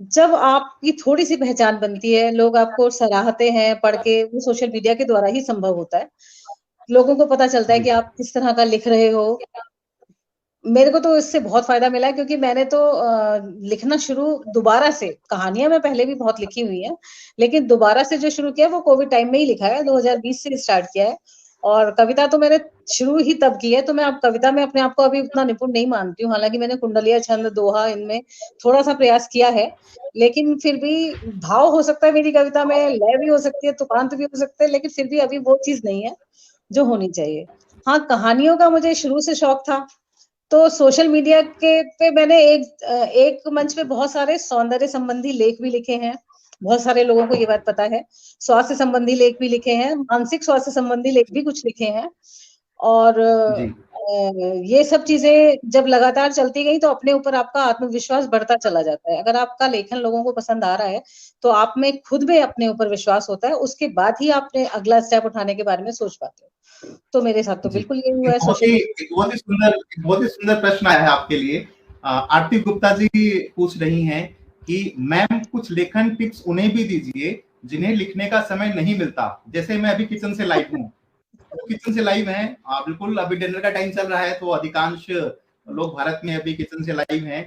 जब आपकी थोड़ी-सी पहचान बनती है, लोग आपको सराहते हैं पढ़ के, वो सोशल मीडिया के द्वारा ही संभव होता है। लोगों को पता चलता है जी कि आप किस तरह का लिख रहे हो। मेरे को तो इससे बहुत फ़ायदा मिला है, क्योंकि मैंने तो लिखना शुरू दोबारा से, कहानियाँ मैं पहले भी बहुत लिखी हुई हैं, लेकिन दोबारा से जो शुरू किया वो कोविड टाइम में ही लिखा है, 2020 से स्टार्ट किया है। और कविता तो मैंने शुरू ही तब की है, तो मैं अब कविता में अपने आप को अभी उतना निपुण नहीं मानती हूँ। हालाँकि मैंने कुंडलिया, छंद, दोहा इनमें थोड़ा-सा प्रयास किया है, लेकिन फिर भी भाव हो सकता है मेरी कविता में, लय भी हो सकती है, तुकांत भी हो सकते हैं, लेकिन फिर भी अभी वो चीज़ नहीं है, जो होनी चाहिए। हाँ, कहानियों का मुझे शुरू से शौक था, तो सोशल मीडिया के पे मैंने एक मंच पे बहुत सारे सौंदर्य संबंधी लेख भी लिखे हैं। बहुत सारे लोगों को ये बात पता है। स्वास्थ्य संबंधी लेख भी लिखे हैं, मानसिक स्वास्थ्य संबंधी लेख भी कुछ लिखे हैं। और जी ये सब चीज़ें जब लगातार चलती गई, तो अपने ऊपर आपका आत्मविश्वास बढ़ता चला जाता है। अगर आपका लेखन लोगों को पसंद आ रहा है, तो आप में खुद में अपने ऊपर विश्वास होता है, उसके बाद ही आप अपने अगला स्टेप उठाने के बारे में सोच पाते हो। तो मेरे साथ तो जी, बिल्कुल यही हुआ है सोशल मीडिया। एक बहुत ही सुंदर प्रश्न आया है आपके लिए। आरती गुप्ता जी पूछ रही हैं कि मैम कुछ लेखन टिप्स उन्हें भी दीजिए जिन्हें लिखने का समय नहीं मिलता। जैसे मैं अभी किचन से लाइव हूँ, तो किचन से लाइव हैं, बिल्कुल अभी डिनर का टाइम चल रहा है, तो अधिकांश लोग भारत में अभी किचन से लाइव हैं।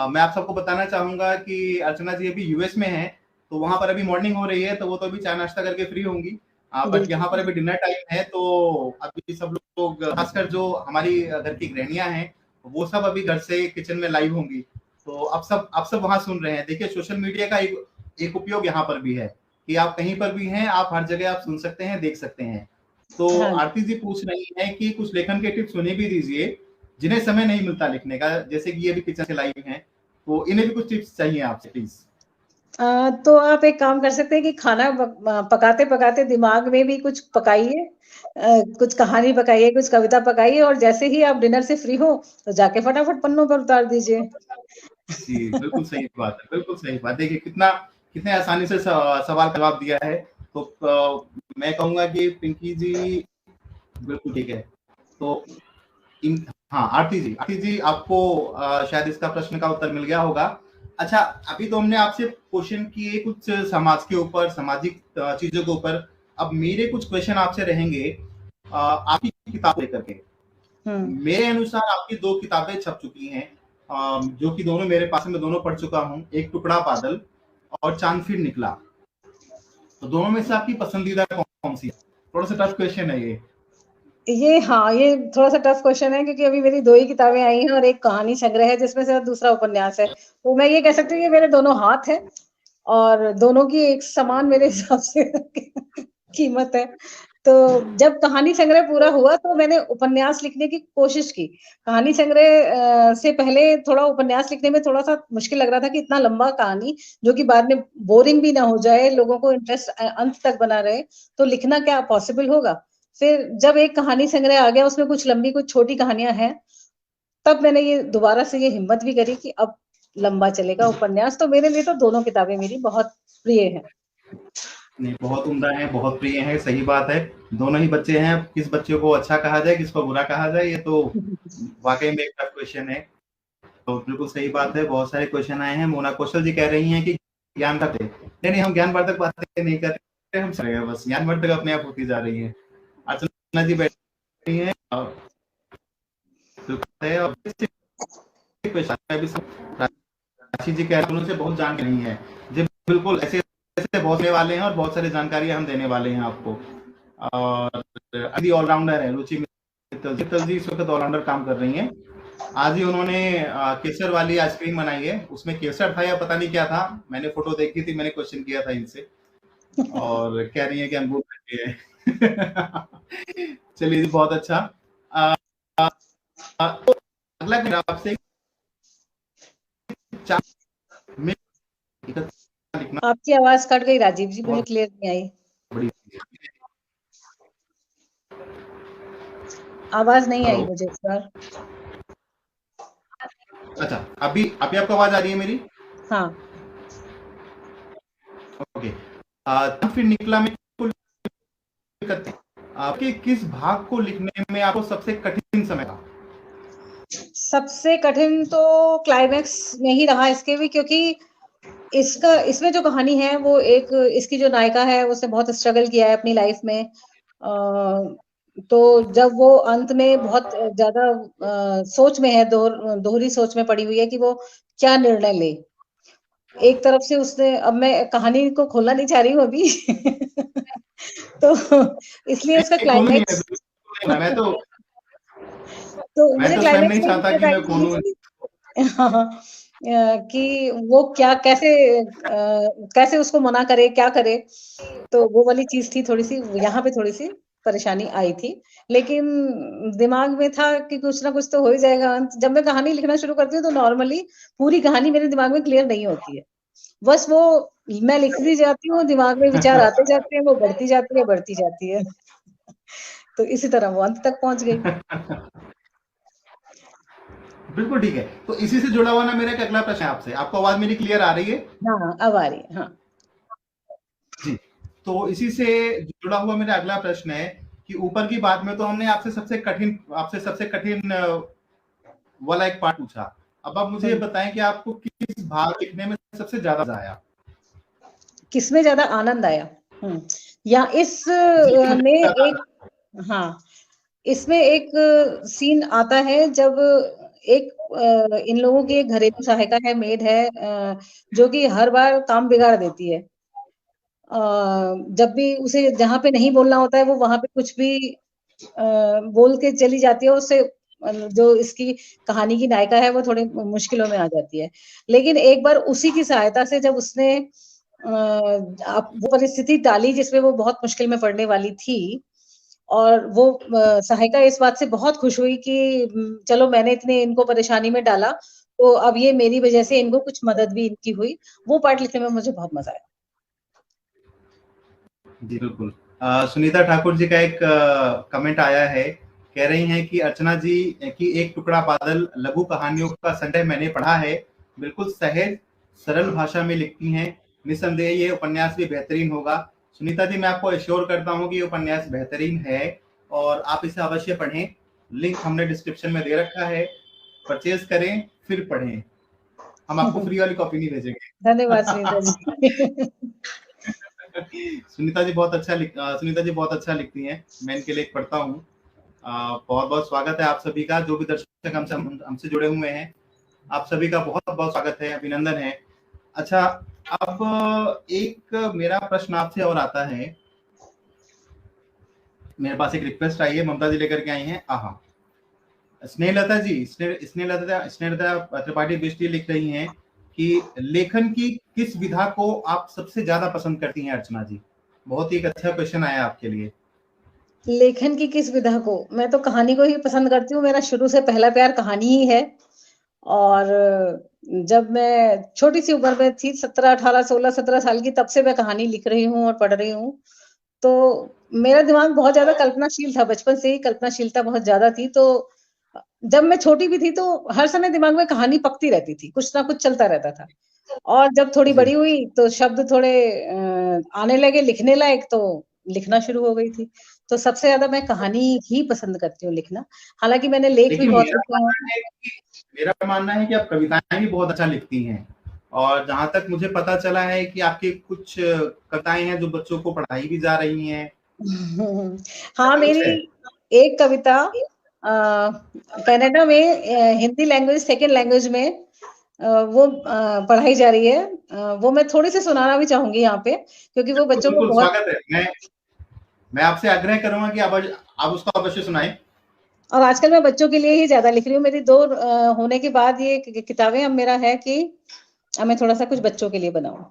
मैं आप सबको बताना चाहूंगा कि अर्चना जी अभी यूएस में हैं, तो वहां पर अभी मॉर्निंग हो रही है, तो वो तो अभी चाय नाश्ता करके फ्री होंगी। बट यहाँ पर अभी डिनर टाइम है, तो अभी सब लोग, खासकर जो हमारी घर की गृहणियां हैं, वो सब अभी घर से किचन में लाइव होंगी। तो आप सब वहां सुन रहे हैं। देखिए, सोशल मीडिया का एक उपयोग यहाँ पर भी है कि आप कहीं पर भी हैं, आप हर जगह आप सुन सकते हैं, देख सकते हैं। तो हाँ, आरती जी पूछ रही हैं कि कुछ लेखन के टिप्स उन्हें भी दीजिए जिन्हें समय नहीं मिलता लिखने का, जैसे कि ये भी किचन से लाइव हैं, तो इन्हें भी कुछ टिप्स चाहिए आपसे प्लीज। तो आप एक काम कर सकते हैं कि खाना पकाते-पकाते दिमाग में भी कुछ पकाइए, कुछ कहानी पकाइए, कुछ कविता पकाइए, और जैसे ही आप डिनर से फ्री हो, तो जाके फटाफट पन्नों पर उतार दीजिए। जी, बिल्कुल सही बात है, बिल्कुल सही बात। देखिए कितने आसानी से सवाल का जवाब दिया है। तो मैं कहूंगा कि पिंकी जी बिल्कुल ठीक है। तो इन हाँ, आरती जी आपको शायद इसका प्रश्न का उत्तर मिल गया होगा। अच्छा, अभी तो हमने आपसे क्वेश्चन किए कुछ समाज के ऊपर, सामाजिक चीजों के ऊपर। अब मेरे कुछ क्वेश्चन आपसे रहेंगे आपकी किताब लेकर के। मेरे अनुसार आपकी 2 किताबें छप चुकी हैं, जो कि दोनों मेरे पास है, मैं दोनों पढ़ चुका हूँ। एक टुकड़ा बादल और चांद फिर निकला। तो दोनों में से आपकी पसंदीदा कौन सी है? थोड़ा सा टफ क्वेश्चन है ये। हाँ, ये थोड़ा-सा टफ क्वेश्चन है, क्योंकि अभी मेरी 2 ही किताबें आई हैं और एक कहानी संग्रह है, जिसमें से दूसरा उपन्यास है। तो मैं ये कह सकती हूँ कि मेरे दोनों हाथ हैं, और दोनों की एक समान मेरे हिसाब से कीमत है। तो जब कहानी संग्रह पूरा हुआ, तो मैंने उपन्यास लिखने की कोशिश की। कहानी संग्रह से पहले थोड़ा उपन्यास लिखने में थोड़ा-सा मुश्किल लग रहा था कि इतना लंबा कहानी, जो कि बाद में बोरिंग भी ना हो जाए, लोगों को इंटरेस्ट अंत तक बना रहे, तो लिखना क्या पॉसिबल होगा? फिर जब एक कहानी संग्रह आ गया, उसमें कुछ लंबी, कुछ छोटी कहानियाँ हैं, तब मैंने ये दोबारा से ये हिम्मत भी करी कि अब लंबा चलेगा उपन्यास। तो मेरे लिए तो दोनों किताबें मेरी बहुत प्रिय हैं। नहीं, बहुत उम्दा है, बहुत प्रिय है, सही बात है। दोनों ही बच्चे हैं, किस बच्चे को अच्छा कहा जाए, किसको बुरा कहा जाए, ये तो वाकई में एक टफ क्वेश्चन है। तो बिल्कुल सही बात है। बहुत सारे क्वेश्चन आए हैं। मोना कौशल जी कह रही हैं कि ज्ञानवर्धक, नहीं हम ज्ञानवर्धक बातें नहीं कर रहे, हम चले गए, बस ज्ञानवर्धक अपने आप होती जा रही है। अर्चना जी बैठी हैं और राशि जी कह रहे हैं, बहुत जानकारी नहीं है जी। बिल्कुल ऐसे ऐसे बहुत वाले हैं और बहुत सारी जानकारी हम देने वाले हैं आपको। और अभी ऑलराउंडर है रुचि मित्तल जी, इस वक्त ऑलराउंडर काम कर रही हैं। आज ही उन्होंने केसर वाली आइसक्रीम बनाई है, उसमें केसर था या पता नहीं क्या था, मैंने फोटो देखी थी, मैंने क्वेश्चन किया था इनसे और कह रही है कि अंगूर खट्टे है। चलिए जी, बहुत अच्छा। तो अगला मेरा आपसे लिखना आपकी आवाज कट गई राजीव जी, मुझे क्लियर नहीं आई। बड़ी आवाज नहीं आई मुझे इस बार। अच्छा, अभी आपको आवाज आ रही है मेरी? हाँ। ओके। फिर निकला में आपके किस भाग को लिखने में आपको सबसे कठिन समय था? सबसे कठिन तो क्लाइमैक्स में ही रहा इसके भी, क्योंकि इसमें जो कहानी है वो एक, इसकी जो नायिका है उसने बहुत स्ट्रगल किया है अपनी लाइफ में। तो जब वो अंत में बहुत ज्यादा सोच में है, दोहरी सोच में पड़ी हुई है कि वो क्या निर्णय ले। एक तरफ से उसने, अब मैं कहानी को खोलना नहीं चाह रही हूँ अभी। तो इसलिए उसका क्लाइमैक्स, मैं तो मुझे स्वयं क्लाइमैक्स नहीं में चाहता कि मैं खोलूं। कि वो क्या कैसे उसको मना करे, क्या करे। तो वो वाली चीज थी, थोड़ी सी यहाँ पे थोड़ी सी परेशानी आई थी, लेकिन दिमाग में था कि कुछ ना कुछ तो हो ही जाएगा। जब मैं कहानी लिखना शुरू करती हूँ तो नॉर्मली पूरी कहानी मेरे दिमाग में क्लियर नहीं होती है, बस वो मैं लिखती जाती हूँ, दिमाग में विचार आते जाते हैं, वो बढ़ती जाती है। तो इसी तरह वो अंत तक पहुंच गई। बिल्कुल ठीक है। तो इसी से जुड़ा हुआ ना मेरा एक अगला प्रश्न है आपसे। आपको आवाज मेरी क्लियर आ रही है? हाँ, अब आ रही है। हाँ जी। तो इसी से जुड़ा हुआ मेरा अगला प्रश्न है कि ऊपर की बात में तो हमने आपसे सबसे कठिन वाला एक पार्ट पूछा। अब आप मुझे ये बताएं कि आपको किस भाग लिखने में सबसे ज्यादा मजा आया? किसमें ज्यादा आनंद आया? या इस में एक, हाँ, इसमें एक सीन आता है जब एक इन लोगों की एक घरेलू सहायिका है, मेड है, जो कि हर बार काम बिगाड़ देती है। जब भी उसे जहाँ पे नहीं बोलना होता है वो वहां पे कुछ भी बोल के चली जाती है, उससे जो इसकी कहानी की नायिका है वो थोड़ी मुश्किलों में आ जाती है। लेकिन एक बार उसी की सहायता से जब उसने वो परिस्थिति टाली जिसमें वो बहुत मुश्किल में पड़ने वाली थी, और वो सहायिका इस बात से बहुत खुश हुई कि चलो मैंने इतने इनको परेशानी में डाला, तो अब ये मेरी वजह से इनको कुछ मदद भी इनकी हुई। वो पार्ट लिखने में मुझे बहुत मजा आया। जी बिल्कुल। सुनीता ठाकुर जी का एक कमेंट आया है, कह रही हैं कि अर्चना जी की एक टुकड़ा बादल लघु कहानियों का संग्रह मैंने पढ़ा है, बिल्कुल सहज सरल भाषा में लिखती हैं, निसंदेह ये उपन्यास भी बेहतरीन होगा। सुनीता जी, मैं आपको एश्योर करता हूँ कि ये उपन्यास बेहतरीन है और आप इसे अवश्य पढ़ें। लिंक हमने डिस्क्रिप्शन में दे रखा है, परचेज करें फिर पढ़ें। हम आपको फ्री वाली कॉपी नहीं भेजेंगे। धन्यवाद सुनीता जी। सुनीता जी बहुत अच्छा लिखती हैं, मैं इनके लिए पढ़ता हूँ। बहुत बहुत स्वागत है आप सभी का, जो भी दर्शक हमसे जुड़े हुए हैं, आप सभी का बहुत बहुत स्वागत है, अभिनंदन है। अच्छा, अब एक मेरा प्रश्न आपसे और आता है। मेरे पास एक रिक्वेस्ट आई है, ममता जी लेकर के आई हैं। स्नेहलता जी, स्नेहलता त्रिपाठी बिष्टी लिख रही हैं कि लेखन की किस विधा को आप सबसे ज्यादा पसंद करती हैं अर्चना जी? बहुत ही एक अच्छा क्वेश्चन आया आपके लिए। लेखन की किस विधा को? मैं तो कहानी को ही पसंद करती हूँ, मेरा शुरू से पहला प्यार कहानी ही है। और जब मैं छोटी सी उम्र में थी, 17 18 16 17 साल की, तब से मैं कहानी लिख रही हूँ और पढ़ रही हूँ। तो मेरा दिमाग बहुत ज्यादा कल्पनाशील था, बचपन से ही कल्पनाशीलता बहुत ज्यादा थी। तो जब मैं छोटी भी थी तो हर समय दिमाग में कहानी पकती रहती थी, कुछ ना कुछ चलता रहता था। और जब थोड़ी बड़ी हुई तो शब्द थोड़े आने लगे लिखने लायक, तो लिखना शुरू हो गई थी। तो सबसे ज्यादा मैं कहानी ही पसंद करती हूँ लिखना। हालांकि मैंने लेख भी बहुत लिखे हैं। मेरा मानना है कि आप कविताएं भी बहुत अच्छा लिखती हैं, और जहां तक मुझे पता चला है कि आपकी कुछ कविताएं हैं जो बच्चों को पढ़ाई भी जा रही हैं। हाँ, मेरी एक कविता कनाडा में हिंदी लैंग्वेज सेकेंड लैंग्वेज में वो पढ़ाई जा रही है। वो मैं थोड़ी सी सुनाना भी चाहूंगी यहाँ पे, क्योंकि वो बच्चों को बहुत। स्वागत है। मैं आपसे आग्रह करूंगा कि आप उसको अवश्य सुनाएं। और आजकल मैं बच्चों के लिए ही ज्यादा लिख रही हूँ। मेरी 2 होने के बाद ये किताबें अब मेरा है कि अब मैं थोड़ा सा कुछ बच्चों के लिए बनाऊं।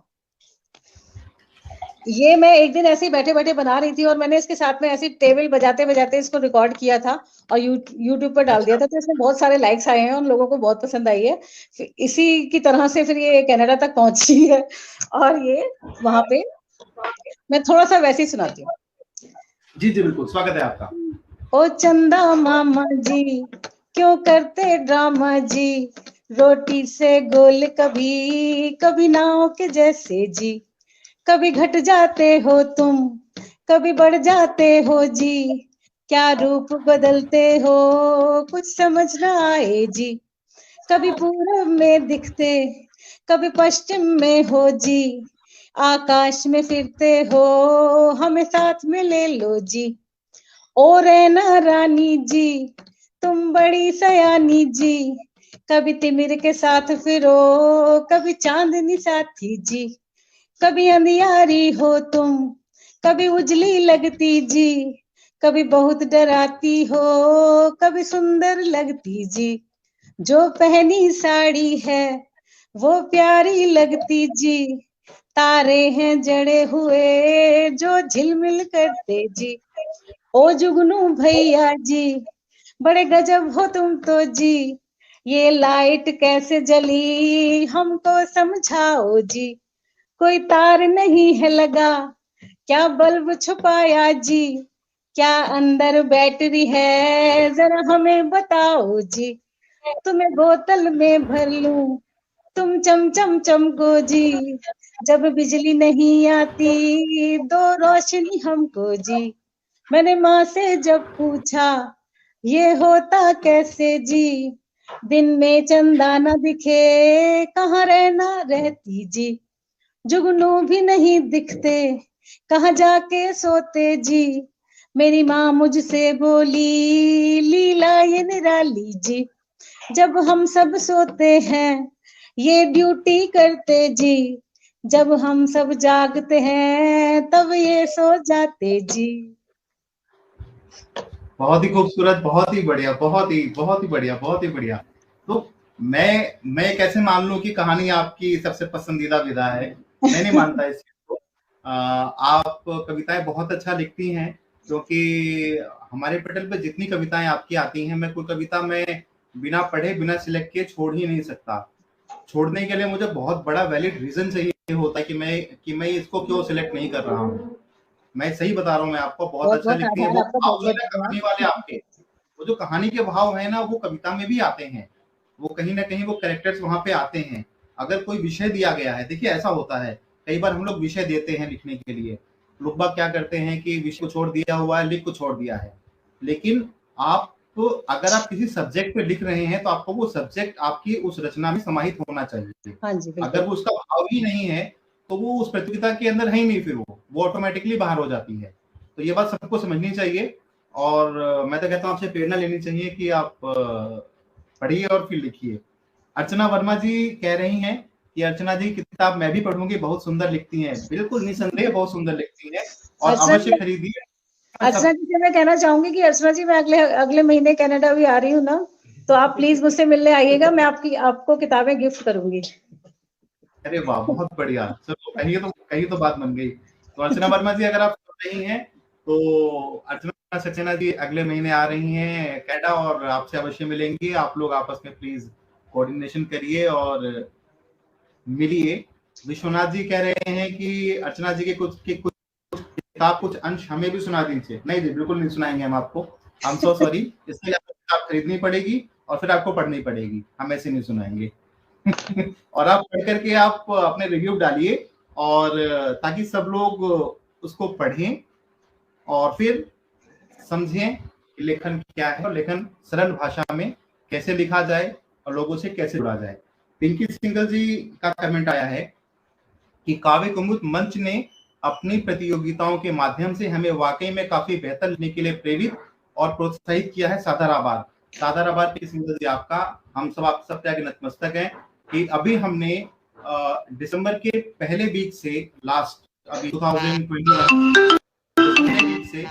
ये मैं एक दिन ऐसे ही बैठे-बैठे बना रही थी और मैंने इसके साथ में ऐसे टेबल बजाते-बजाते इसको रिकॉर्ड किया था और यूट्यूब पर डाल अच्छा, दिया था, तो इसमें बहुत सारे लाइक्स आए हैं और लोगों को बहुत पसंद आई है। फिर इसी की तरह से फिर ये कनाडा तक पहुंची है और ये वहां पे मैं थोड़ा सा वैसे ही सुनाती हूँ। जी जी बिल्कुल, स्वागत है आपका। ओ चंदा मामा जी क्यों करते ड्रामा जी, रोटी से गोल कभी कभी नाव के जैसे जी, कभी घट जाते हो तुम कभी बढ़ जाते हो जी, क्या रूप बदलते हो कुछ समझ ना आए जी, कभी पूरब में दिखते कभी पश्चिम में हो जी, आकाश में फिरते हो हमें साथ में ले लो जी, ओ रैना रानी जी तुम बड़ी सयानी जी, कभी तिमिर के साथ फिरो कभी चांदनी साथी जी, कभी अंधियारी हो तुम कभी उजली लगती जी, कभी बहुत डराती हो कभी सुंदर लगती जी, जो पहनी साड़ी है वो प्यारी लगती जी, तारे हैं जड़े हुए जो झिलमिल करते जी, ओ जुगनू भैया जी बड़े गजब हो तुम तो जी, ये लाइट कैसे जली हमको समझाओ जी, कोई तार नहीं है लगा क्या बल्ब छुपाया जी, क्या अंदर बैटरी है जरा हमें बताओ जी, तुम्हें बोतल में भर लूं तुम चमचम चमको जी, जब बिजली नहीं आती दो रोशनी हमको जी, मैंने माँ से जब पूछा ये होता कैसे जी, दिन में चंदा न दिखे कहाँ रहना रहती जी, जुगनू भी नहीं दिखते कहाँ जाके सोते जी, मेरी माँ मुझसे बोली लीला ये निराली जी, जब हम सब सोते हैं ये ड्यूटी करते जी, जब हम सब जागते हैं तब ये सो जाते जी। बहुत ही खूबसूरत, बहुत ही बढ़िया, बहुत ही बढ़िया, बहुत ही बढ़िया। तो मैं कैसे मान लूं कि कहानी आपकी सबसे पसंदीदा विधा है? मैं नहीं मानता इस चीज को। आप कविताएं बहुत अच्छा लिखती हैं, क्योंकि हमारे पटल पे जितनी कविताएं आपकी आती हैं, मैं कोई कविता मैं बिना पढ़े बिना सिलेक्ट किए छोड़ ही नहीं सकता। छोड़ने के लिए मुझे बहुत बड़ा वैलिड रीजन चाहिए होता है कि मैं इसको क्यों सिलेक्ट नहीं कर रहा हूँ। मैं सही बता रहा हूँ, मैं आपको बहुत बहुत अच्छा बहुत लिखती है। आभार वो आपका, भाव बहुत जो है बहुत ना कहानी वाले धन्यवाद। आपके, वो जो कहानी के भाव है ना, वो कविता में भी आते हैं। वो कहीं ना कहीं वो कैरेक्टर्स वहां पे आते हैं। अगर कोई विषय दिया गया है, देखिए ऐसा होता है, कई बार हम लोग विषय देते हैं लिखने के लिए। लोग बाग क्या करते हैं कि विषय को छोड़ दिया हुआ है, लिख को छोड़ दिया है। लेकिन आप अगर आप किसी सब्जेक्ट पे लिख रहे हैं, तो आपको वो सब्जेक्ट आपकी उस रचना में समाहित होना चाहिए। हाँ जी, अगर बिल्कुल। वो उसका भाव ही नहीं है, तो वो उस प्रतियोगिता के अंदर है ही नहीं, फिर वो ऑटोमेटिकली बाहर हो जाती है। तो ये बात सबको समझनी चाहिए। और मैं तो कहता हूँ आपसे प्रेरणा लेनी चाहिए कि आप पढ़िए और फिर लिखिए। अर्चना वर्मा जी कह रही हैं कि अर्चना जी की किताब मैं भी पढ़ूंगी, बहुत सुंदर लिखती हैं। बिल्कुल निसंदेह बहुत सुंदर लिखती हैं, और अर्चना अवश्य जी, खरीदिए। अर्चना सब जी से मैं कहना चाहूंगी कि अर्चना जी, मैं अगले अगले महीने कनाडा भी आ रही हूँ ना, तो आप प्लीज मुझसे मिलने आइएगा, मैं आपको किताबें गिफ्ट करूंगी। अरे वाह, बहुत बढ़िया। चलो, कहीं तो बात बन गई। तो अर्चना वर्मा जी, अगर आप सुन रही हैं, तो अर्चना सक्सेना जी अगले महीने आ रही हैं कनाडा, और आपसे अवश्य मिलेंगी। आप लोग आपस में प्लीज कोऑर्डिनेशन करिए और मिलिए। विश्वनाथ जी कह रहे हैं कि अर्चना जी के कुछ किताब कुछ अंश हमें भी सुना दीजिए। नहीं जी, बिल्कुल नहीं सुनाएंगे हम आपको। आई एम सो सॉरी। इसके लिए आपको किताब खरीदनी पड़ेगी और फिर आपको पढ़नी पड़ेगी। हम ऐसे नहीं सुनाएंगे। और आप पढ़ करके आप अपने रिव्यू डालिए, और ताकि सब लोग उसको पढ़ें और फिर समझें कि लेखन क्या है, और लेखन सरल भाषा में कैसे लिखा जाए और लोगों से कैसे जुड़ा जाए। पिंकी सिंगल जी का कमेंट आया है कि काव्य कुमुद मंच ने अपनी प्रतियोगिताओं के माध्यम से हमें वाकई में काफी बेहतर लिखने के लिए प्रेरित और प्रोत्साहित किया है। सादर आभार। सादर आभार पिंकी सिंगल जी आपका। हम सब आप सबके आगे नतमस्तक हैं कि अभी हमने दिसंबर के पहले वीक से लास्ट, अभी 2021 से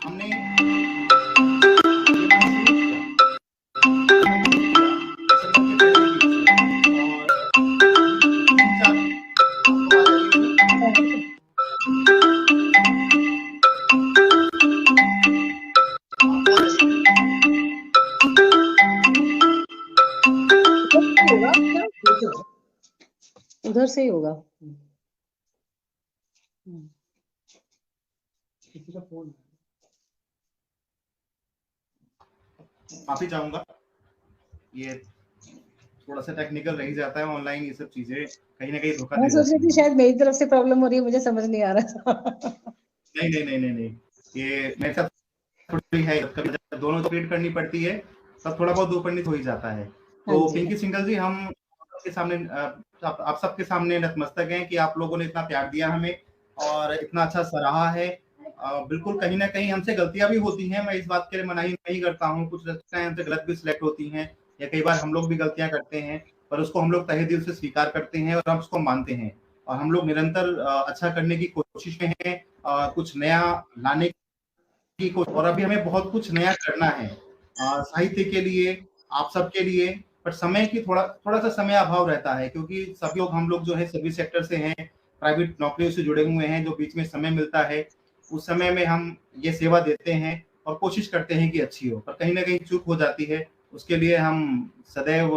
हमने होगा क्या? उधर से ही होगा। किसी का फोन। माफी चाहूंगा, ये थोड़ा सा टेक्निकल रह ही जाता है ऑनलाइन, ये सब चीजें कहीं ना कहीं धोखा मैं दे सोच रही जाती थी हैं। शायद मेरी तरफ से प्रॉब्लम हो रही है, मुझे समझ नहीं आ रहा था। नहीं नहीं नहीं नहीं नहीं, ये मेरे साथ थोड़ी है, कभी जब दोनों स्पीड करनी पड़ती है तब थोड़ा बहुत ऊपर नीचे हो ही जाता है। हाँ तो जी। पिंकी सिंघल जी, हम सबके सामने आप सबके सामने नतमस्तक हैं कि आप लोगों ने इतना प्यार दिया हमें और इतना अच्छा सराहा है। बिल्कुल कहीं ना कहीं हमसे गलतियां भी होती हैं, मैं इस बात के लिए मनाही नहीं करता हूँ, कुछ रचनाएं हमसे गलत भी सिलेक्ट होती हैं या कई बार हम लोग भी गलतियां करते हैं, पर उसको हम लोग तहे दिल से स्वीकार करते हैं और हम उसको मानते हैं और हम लोग निरंतर अच्छा करने की कोशिश में हैं, कुछ नया लाने की कोशिश, और अभी हमें बहुत कुछ नया करना है साहित्य के लिए, आप सबके लिए। पर समय की थोड़ा थोड़ा सा समय अभाव रहता है, क्योंकि सभी लोग हम लोग जो है सभी सेक्टर से हैं, प्राइवेट नौकरियों से जुड़े हुए हैं, जो बीच में समय मिलता है उस समय में हम ये सेवा देते हैं और कोशिश करते हैं कि अच्छी हो, पर कहीं ना कहीं चूक हो जाती है। उसके लिए हम सदैव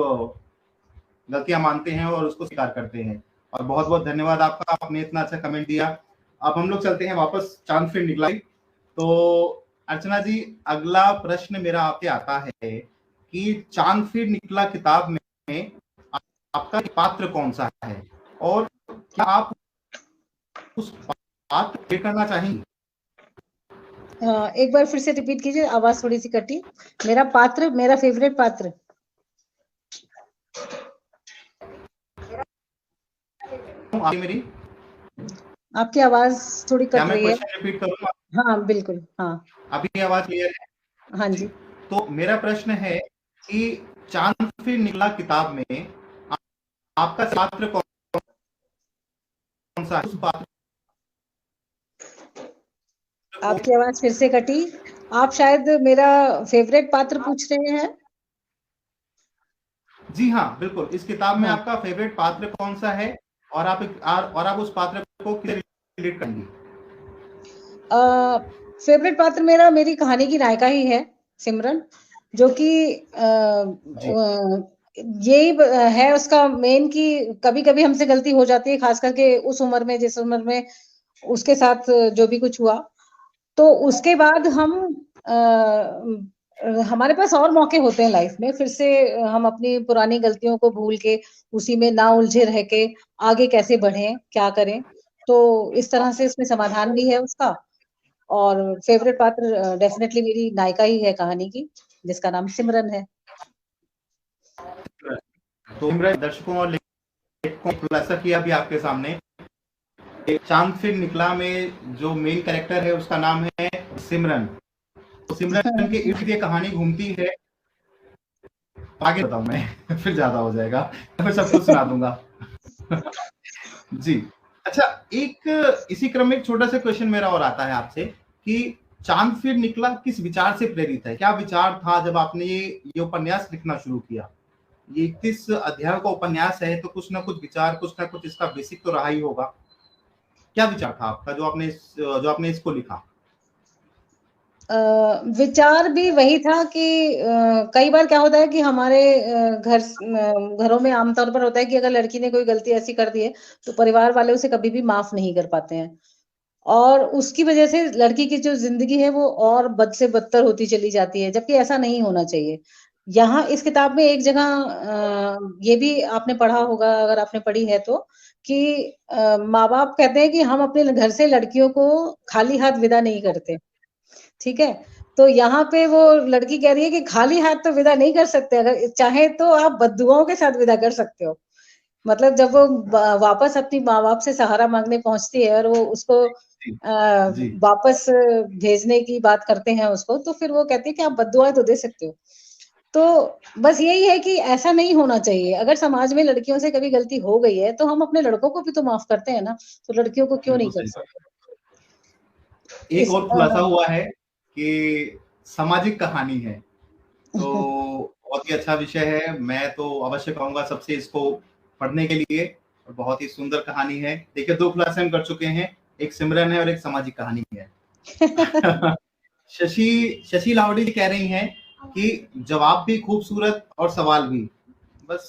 गलतियां मानते हैं और उसको स्वीकार करते हैं। और बहुत बहुत धन्यवाद आपका, आपने इतना अच्छा कमेंट दिया। अब हम लोग चलते हैं वापस चांद फिर निकला। तो अर्चना जी, अगला प्रश्न मेरा आपसे आता है कि चांद फिर निकला किताब में आपका पात्र कौन सा है और क्या आप उस पात्र पे करना चाहेंगे? एक बार फिर से रिपीट कीजिए, आवाज थोड़ी सी कटी। मेरा पात्र, मेरा फेवरेट पात्र। मेरी, आपकी आवाज थोड़ी क्या कट मैं रही है। क्वेश्चन रिपीट करूं? हाँ बिल्कुल, हाँ। अभी आवाज क्लियर है? हाँ जी। जी। तो मेरा प्रश्न है कि चांद फिर निकला किताब में आपका पात्र कौन सा है? उस पात्र को, आपकी आवाज फिर से कटी। आप शायद मेरा फेवरेट पात्र पूछ रहे हैं। जी हाँ बिल्कुल, इस किताब में हाँ। आपका फेवरेट पात्र कौन सा है और आप उस पात्र को किसे रिलेट करेंगे? फेवरेट पात्र मेरा मेरी कहानी की नायिका ही है, सिमरन, जो कि जी यही है उसका मेन कि कभी-कभी हमसे गलती हो जाती है, खास करके उस उम्र में, जिस उम्र में उसके साथ जो भी कुछ हुआ। तो उसके बाद हम हमारे पास और मौके होते हैं लाइफ में, फिर से हम अपनी पुरानी गलतियों को भूल के उसी में ना उलझे रह के आगे कैसे बढ़ें, क्या करें। तो इस तरह से इसमें समाधान भी है उसका। और फेवरेट पात्र डेफिनेटली मेरी नायिका ही है कहानी की, जिसका नाम सिमरन है। तो मेरे दर्शकों और लेखकों ने खुलासा किया भी आपके सामने, चांद फिर निकला में जो मेन कैरेक्टर है उसका नाम है सिमरन। तो सिमरन के इर्द ये कहानी घूमती है। आगे बताऊं मैं फिर ज्यादा हो जाएगा, मैं सब कुछ सुना दूंगा जी। अच्छा, एक इसी क्रम में एक छोटा सा क्वेश्चन मेरा और आता है आपसे कि चांद फिर निकला किस विचार से प्रेरित है? क्या विचार था जब आपने ये उपन्यास लिखना शुरू किया? ये 31 अध्याय का उपन्यास है, तो कुछ ना कुछ विचार, कुछ ना कुछ इसका बेसिक तो रहा ही होगा। क्या विचार था आपका जो आपने इसको लिखा? विचार भी वही था कि कई बार क्या होता है कि हमारे घरों में आमतौर पर होता है कि अगर लड़की ने कोई गलती ऐसी कर दी है, तो परिवार वाले उसे कभी भी माफ नहीं कर पाते हैं। और उसकी वजह से लड़की की जो ज़िंदगी है वो और बद से बदतर होती चली जाती है, जबकि ऐसा नहीं होना चाहिए। यहाँ इस किताब में एक जगह ये भी आपने पढ़ा होगा, अगर आपने पढ़ी है तो, कि माँ-बाप कहते हैं कि हम अपने घर से लड़कियों को खाली हाथ विदा नहीं करते, ठीक है? तो यहाँ पे वो लड़की कह रही है कि खाली हाथ तो विदा नहीं कर सकते, अगर चाहे तो आप बद्दुआओं के साथ विदा कर सकते हो। मतलब जब वो वापस अपनी माँ-बाप से सहारा माँगने पहुँचती है और वो उसको जी जी वापस भेजने की बात करते हैं उसको, तो फिर वो कहती है कि आप बद्दुआएँ तो दे सकते हो। तो बस यही है कि ऐसा नहीं होना चाहिए। अगर समाज में लड़कियों से कभी गलती हो गई है, तो हम अपने लड़कों को भी तो माफ़ करते हैं ना, तो लड़कियों को क्यों नहीं बिल्कुल कर सही बात। सकते? एक इस और खुलासा हुआ है कि सामाजिक कहानी है, तो बहुत ही अच्छा विषय है। मैं तो अवश्य कहूंगा सबसे इसको पढ़ने के लिए, और बहुत ही सुंदर कहानी है। देखिए, 2 खुलासे हम कर चुके हैं, एक सिमरन है और एक सामाजिक कहानी है शशि शशि लावड़ी जी कह रही हैं कि जवाब भी खूबसूरत और सवाल भी। बस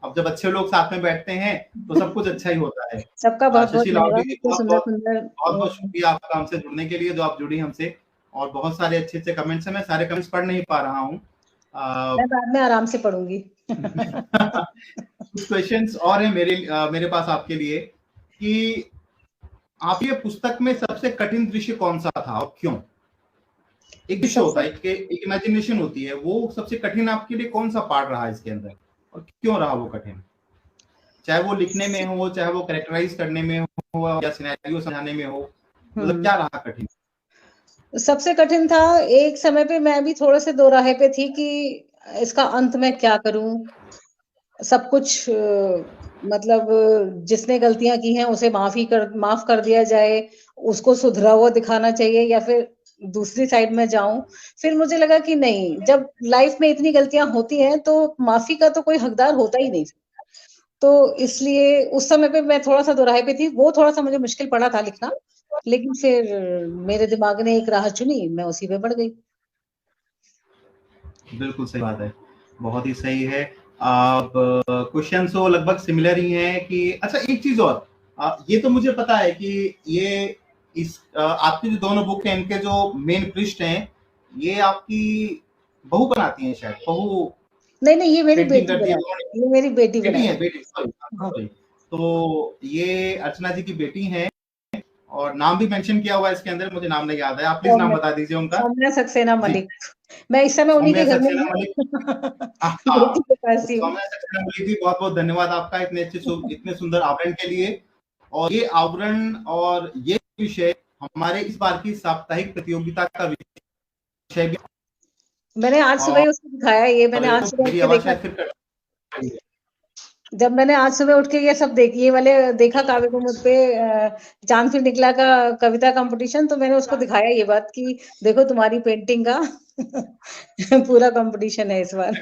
अब जब अच्छे लोग साथ में बैठते हैं तो सब कुछ अच्छा ही होता है। सबका बहुत बहुत शशि लावड़ी धन्यवाद, जी, इतने बहुत सुंदर बहुत सुंदर। बहुत बहुत शुक्रिया आपका हमसे जुड़ने के लिए, जो आप जुड़ी हमसे, और बहुत सारे अच्छे अच्छे कमेंट्स हैं। मैं सारे कमेंट्स पढ़ नहीं पा रहा हूँ। मैं बाद में आराम से पढ़ूंगी। कुछ क्वेश्चंस और हैं मेरे पास आपके लिए, कि आप ये पुस्तक में सबसे कठिन दृश्य कौन सा था और क्यों? एक दृश्य होता है, एक इमेजिनेशन होती है, वो सबसे कठिन आपके लिए कौन सा पार्ट रहा इसके अंदर और क्यों रहा वो कठिन? चाहे वो लिखने में हो, चाहे वो कैरेक्टराइज करने में हो, या सिनेरियो समझाने में हो, मतलब क्या रहा कठिन? सबसे कठिन था, एक समय पे मैं भी थोड़े से दो राहे पे थी कि इसका अंत में क्या करूं। सब कुछ मतलब जिसने गलतियां की हैं उसे माफ कर दिया जाए, उसको सुधरा हुआ दिखाना चाहिए, या फिर दूसरी साइड में जाऊं। फिर मुझे लगा कि नहीं, जब लाइफ में इतनी गलतियां होती हैं तो माफी का तो कोई हकदार होता ही नहीं। तो इसलिए उस समय पे मैं थोड़ा सा दोराहे पे थी, वो थोड़ा सा मुझे मुश्किल पड़ा था लिखना, लेकिन फिर मेरे दिमाग ने एक राह चुनी, मैं उसी पे बढ़ गई। बिल्कुल सही बात है, बहुत ही सही है। अब क्वेश्चन तो लगभग सिमिलर ही हैं कि अच्छा, एक चीज और, ये तो मुझे पता है कि ये आपकी जो दोनों बुक हैं, इनके जो मेन पृष्ठ हैं, ये आपकी बहू बनाती हैं शायद, बहू नहीं नहीं, ये मेरी पेंटिंग बेटी करती है बनाई, उन्होंने। ये मेरी बेटी बेटी बनाई। है, बेटी, सॉरी हाँ। सॉरी। तो ये अर्चना जी की बेटी है, और नाम भी मेंशन किया हुआ है इसके अंदर, मुझे नाम नहीं याद है, आप प्लीज नाम सौम्या, बता दीजिए उनका। सौम्या सक्सेना जी, मलिक। मैं इस समय उन्हीं सौम्या के घर में सक्सेना हूँ। मलिक। बेटी हाँ, के पास ही हूँ। सौम्या सक्सेना मलिक जी, बहुत बहुत धन्यवाद आपका इतने सुंदर आवरण के लिए। और ये आवरण और ये विषय हमारे इस बार की साप्ताहिक प्रतियोगिता का विषय भी। मैंने आज सुबह ही और उसको दिखाया, ये मैंने आज सुबह उठ मेरी के आवाज देखा। शायद फिर कट रही है। जब मैंने आज सुबह उठ के ये सब ये वाले देखा काव्य कुमुद पे चांद फिर निकला का कविता कंपटीशन, तो मैंने उसको दिखाया ये बात कि देखो तुम्हारी पेंटिंग का पूरा कंपटीशन है इस बार।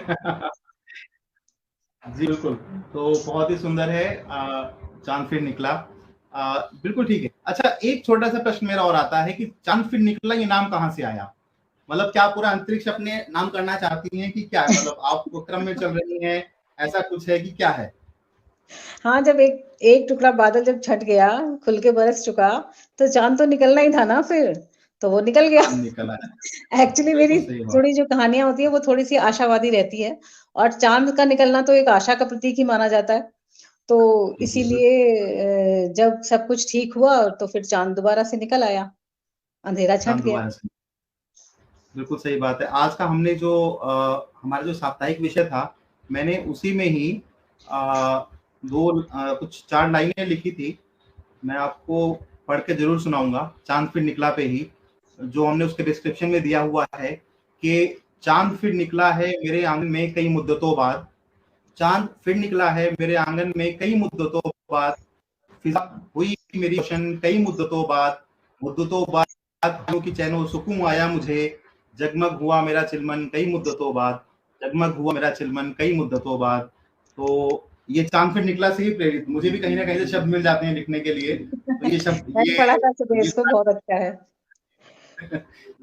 जी बिल्कुल, तो बहुत ही सुंदर है। चांद फिर निकला, बिल्कुल ठीक है। अच्छा, एक छोटा सा प्रश्न मेरा और आता है कि चांद फिर निकला ये नाम कहाँ से आया? मतलब क्या पूरा अंतरिक्ष अपने नाम करना चाहती हैं कि क्या है? मतलब आप क्रम में चल रही हैं, ऐसा कुछ है कि क्या है? हाँ, जब एक एक टुकड़ा बादल जब छट गया, खुल के बरस चुका, तो चांद तो निकलना ही था ना फिर, तो वो निकल गया। चांद निकल आया। एक्चुअली मेरी बिल्कुल सही बात। थोड़ी जो कहानियां होती है वो थोड़ी सी आशावादी रहती है, और चांद का निकलना तो एक आशा का प्रतीक ही माना जाता है। तो जी इसीलिए जब सब कुछ ठीक हुआ तो फिर चांद दोबारा से निकल आया, अंधेरा छट चांद गया। दोबारा से, बिल्कुल सही बात है। आज का हमने जो हमारा जो साप्ताहिक विषय था, मैंने उसी में ही कुछ 4 लाइनें लिखी थी। मैं आपको पढ़ के ज़रूर सुनाऊँगा, चाँद फिर निकला पे ही, जो हमने उसके डिस्क्रिप्शन में दिया हुआ है कि चाँद फिर निकला है मेरे आँगन में कई मुद्दतों बाद, चाँद फिर निकला है मेरे आँगन में कई मुद्दतों बाद, फिज़ा हुई मेरी रोशन कई मुद्दतों बाद आँखों की चैन व सुकून आया मुझे, जगमग हुआ मेरा चिलमन कई मुद्दतों बाद, जगमग हुआ मेरा चिलमन कई मुद्दतों बाद। तो ये चाँद फिर निकला से ही प्रेरित, मुझे भी कहीं न कहीं से शब्द मिल जाते हैं लिखने के लिए। तो ये शब्द, मैंने पढ़ा था सुबह ये इसको, बहुत अच्छा है।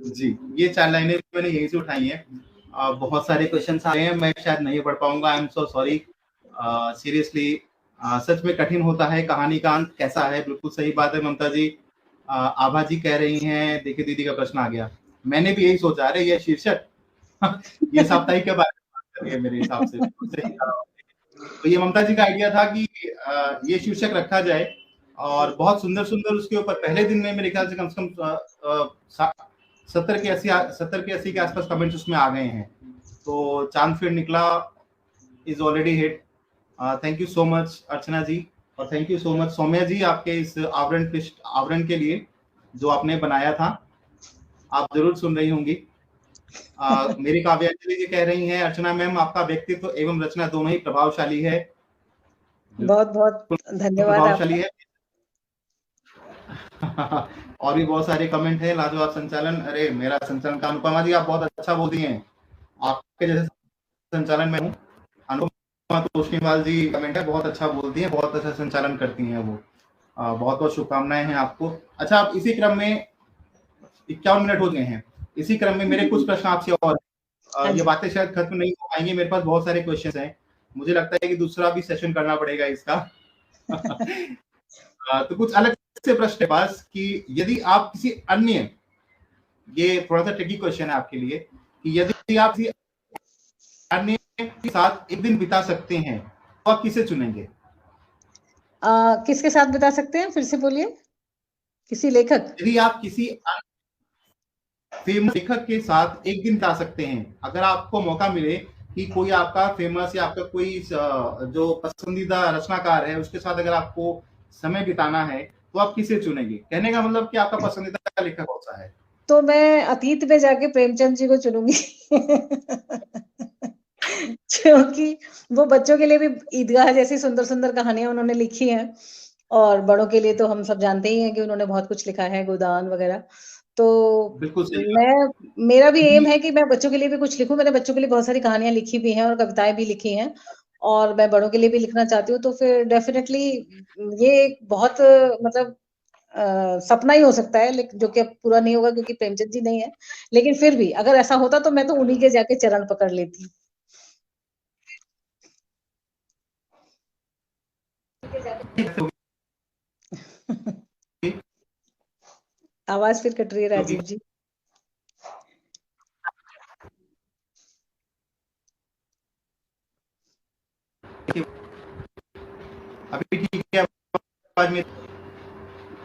जी, ये 4 लाइनें मैंने यहीं से उठाई हैं। बहुत सारे क्वेश्चन्स आ रहे हैं, मैं शायद नहीं पढ़ पाऊँगा, I am so sorry. Seriously सच में कठिन होता है, कहानी का अंत कैसा है? बिल्कुल सही बात है ममता जी। आभा जी कह रही हैं, देखिए दीदी का प्रश्न आ गया। मैंने भी यही सोचा, अरे ये शीर्षक ये साप्ताहिक के बारे में बात कर रही है मेरे हिसाब से, बिल्कुल सही कहा। तो ये ममता जी का आइडिया था कि ये शीर्षक रखा जाए, और बहुत सुंदर-सुंदर उसके ऊपर पहले दिन में मेरे ख्याल से कम 70 के 80 के आसपास कमेंट्स उसमें आ गए हैं। तो Chand Phir Nikla is already hit. Thank you so much Archana ji, और thank you so much Saumya ji, आपके इस आवरण के लिए जो आपने बनाया था। आप ज़रूर सुन रही होंगी। मेरी काव्यांजलि जी कह रही हैं, अर्चना मैम आपका व्यक्तित्व एवं रचना दोनों ही प्रभावशाली है। बहुत-बहुत धन्यवाद प्रभावशाली आपका। है। और भी बहुत सारे कमेंट हैं, लाजवाब संचालन, अरे मेरा संचालन का, अनुपमा जी आप बहुत अच्छा बोलती हैं, आपके जैसे संचालन में हूँ। अनुपमा तोष्णीवाल जी कमेंट है, बहुत अच्छा बोलती हैं, बहुत अच्छा संचालन करती हैं वो। बहुत बहुत शुभकामनाएं हैं आपको। अच्छा, आप इसी क्रम में 51 मिनट हो गए हैं, इसी क्रम में मेरे कुछ प्रश्न आपसे और हाँ ये जी। बातें शायद खत्म नहीं हो पाएंगी, मेरे पास बहुत सारे क्वेश्चन हैं। मुझे लगता है कि दूसरा भी सेशन करना पड़ेगा इसका। तो कुछ अलग से प्रश्न है पास कि यदि आप किसी अन्य, ये थोड़ा सा ट्रिकी क्वेश्चन है आपके लिए, कि यदि आप किसी अन्य के साथ एक दिन बिता सकते हैं तो आप किसे चुनेंगे? किसके साथ बिता सकते हैं, फिर से बोलिए। किसी लेखक? यदि आप किसी फेमस लेखक के साथ एक दिन बिता सकते हैं, अगर आपको मौका मिले कि कोई आपका फेमस या आपका कोई जो पसंदीदा रचनाकार है उसके साथ अगर आपको समय बिताना है तो आप किसे चुनेंगे? कहने का मतलब कि आपका पसंदीदा लेखक कौन सा है? तो मैं अतीत में जाके प्रेमचंद जी को चुनूंगी। क्योंकि वो बच्चों के लिए भी ईदगाह जैसी सुंदर सुंदर कहानियां उन्होंने लिखी हैं, और बड़ों के लिए तो हम सब जानते ही हैं कि उन्होंने बहुत कुछ लिखा है, गोदान वगैरह। तो बिल्कुल सही मेरा भी एम कहा। है कि मैं बच्चों के लिए भी कुछ लिखूं। मैंने बच्चों के लिए बहुत सारी कहानियां लिखी भी हैं और कविताएं भी लिखी हैं, और मैं बड़ों के लिए भी लिखना चाहती हूँ। तो फिर डेफिनेटली ये एक बहुत मतलब सपना ही हो सकता है, लेकिन जो कि अब पूरा नहीं होगा क्योंकि प्रेमचंद जी नहीं है। लेकिन फिर भी अगर ऐसा होता तो मैं तो उन्हीं के जाके चरण पकड़ लेती। आवाज फिर कट रही है क्योंकि राजीव जी। अभी ठीक है आवाज में?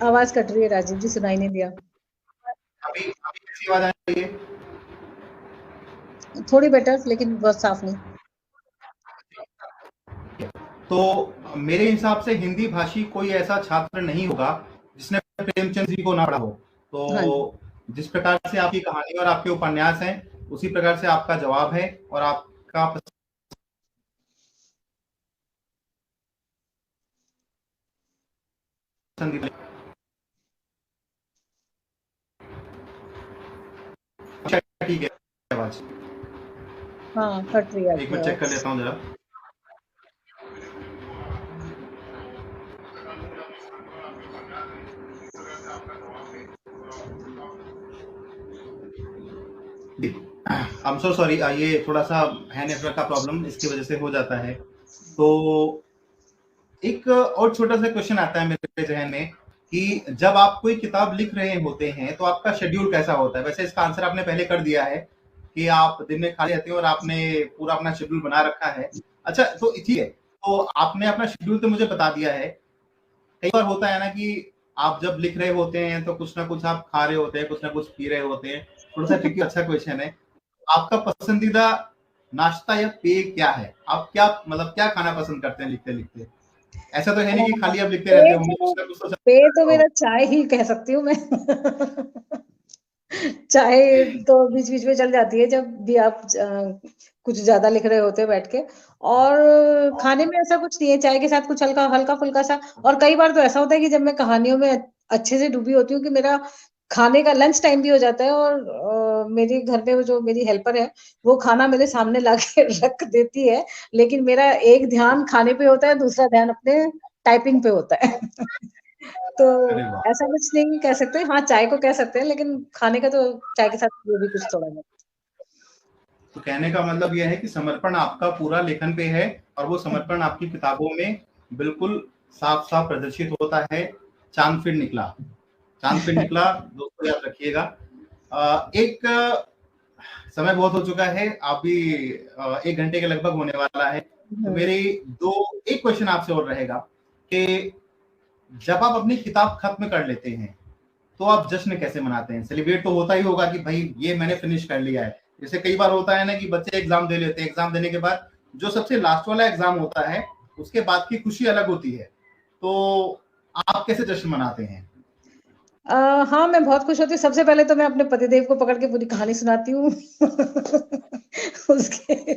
आवाज कट रही है राजीव जी, सुनाई नहीं दिया। अभी अभी कैसी आवाज आ रही है? थोड़ी बेटर, लेकिन बहुत साफ नहीं। तो मेरे हिसाब से हिंदी भाषी कोई ऐसा छात्र नहीं होगा जिसने प्रेमचंद जी को ना पढ़ा हो। हाँ जी। तो जिस प्रकार से आपकी कहानी और आपके उपन्यास हैं उसी प्रकार से आपका जवाब है, और आपका पसंदीदा ठीक है आवाज। हाँ, कट रही है एक आपकी मिनट चेक कर आवाज। लेता हूँ जरा। आई एम सो सॉरी, ये थोड़ा सा है नेटवर्क का प्रॉब्लम, इसकी वजह से हो जाता है। तो एक और छोटा सा क्वेश्चन आता है मेरे जहन में कि जब आप कोई किताब लिख रहे होते हैं तो आपका शेड्यूल कैसा होता है? वैसे इसका आंसर आपने पहले कर दिया है कि आप दिन में खाली रहते हैं और आपने पूरा अपना शेड्यूल बना रखा है। अच्छा, तो ठीक है, तो आपने अपना शेड्यूल तो मुझे बता दिया है। कई बार होता है ना कि आप जब लिख रहे होते हैं तो कुछ ना कुछ आप खा रहे होते हैं, कुछ ना कुछ पी रहे होते हैं। थोड़ा सा ट्रिकी अच्छा क्वेश्चन है। आपका पसंदीदा नाश्ता या पेय क्या है? आप क्या मतलब क्या खाना पसंद करते हैं लिखते लिखते? ऐसा तो है नहीं कि खाली आप लिखते रहते होंगे, कुछ ना कुछ तो पे तो होगा। मेरा चाय ही कह सकती हूँ मैं। चाय तो बीच बीच में चल जाती है जब भी आप कुछ ज्यादा लिख रहे होते हैं बैठ के। और खाने में ऐसा कुछ नहीं है, चाय के साथ कुछ हल्का हल्का फुल्का सा। और कई बार तो ऐसा होता है कि जब मैं कहानियों में अच्छे से डूबी होती हूँ कि मेरा खाने का लंच टाइम भी हो जाता है, और मेरे घर में वो जो मेरी हेल्पर है वो खाना मेरे सामने ला के रख देती है, लेकिन मेरा एक ध्यान खाने पे होता है, दूसरा ध्यान अपने टाइपिंग पे होता है। तो अरे वाह! ऐसा कुछ नहीं कह सकते। हाँ, चाय को कह सकते हैं, लेकिन खाने का तो चाय के साथ जो भी कुछ थोड़ा बहुत। तो कहने का मतलब यह है कि समर्पण आपका पूरा लेखन पे है, और वो समर्पण आपकी किताबों में बिल्कुल साफ-साफ प्रदर्शित होता है। चाँद फिर निकला, चाँद फिर निकला दोस्तों याद रखिएगा। एक समय बहुत हो चुका है, आप भी 1 घंटे के लगभग होने वाला है। तो हुँ। मेरी 2 एक क्वेश्चन आपसे और रहेगा कि जब आप अपनी किताब खत्म कर लेते हैं तो आप जश्न कैसे मनाते हैं? सेलिब्रेट तो होता ही होगा कि भाई ये मैंने फिनिश कर लिया है। जैसे कई बार होता है ना कि बच्चे एग्जाम दे लेते हैं, एग्जाम देने के बाद जो सबसे लास्ट वाला एग्जाम होता है उसके बाद की खुशी अलग होती है। तो आप कैसे जश्न मनाते हैं? हाँ, मैं बहुत खुश होती हूँ। सबसे पहले तो मैं अपने पतिदेव को पकड़ के पूरी कहानी सुनाती हूँ। उसके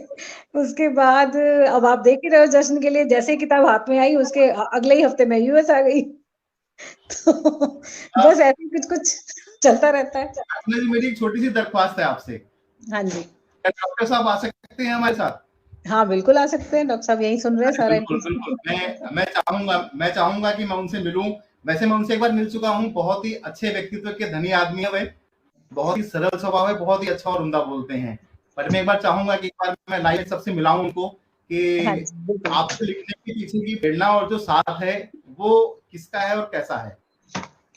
उसके बाद अब आप देख ही रहे हो जश्न के लिए, जैसे ही किताब हाथ में आई उसके अगले ही हफ्ते मैं यूएस आ गई। तो बस आप ऐसे ही कुछ-कुछ चलता रहता है। जी, मेरी एक छोटी सी दरख्वास्त है आपसे, हाँ जी। क्या डॉक्टर साहब आ सकते हैं हमारे साथ? हाँ, बिल्कुल आ सकते हैं, डॉक्टर साहब यहीं सुन रहे हैं अरे सारा बिल्कुल, बिल्कुल। मैं चाहूँगा कि मैं उनसे मिलूँ। वैसे मैं उनसे एक बार मिल चुका हूँ, बहुत ही अच्छे व्यक्तित्व के धनी आदमी है वे। बहुत ही सरल स्वभाव है, बहुत ही अच्छा और उम्दा बोलते हैं। पर मैं एक बार चाहूँगा कि एक बार मैं लाइव सबसे मिलाऊँ उनको हाँ कि जी, बिल्कुल। आपको लिखने के पीछे की प्रेरणा और जो साथ है वो किसका है और कैसा है?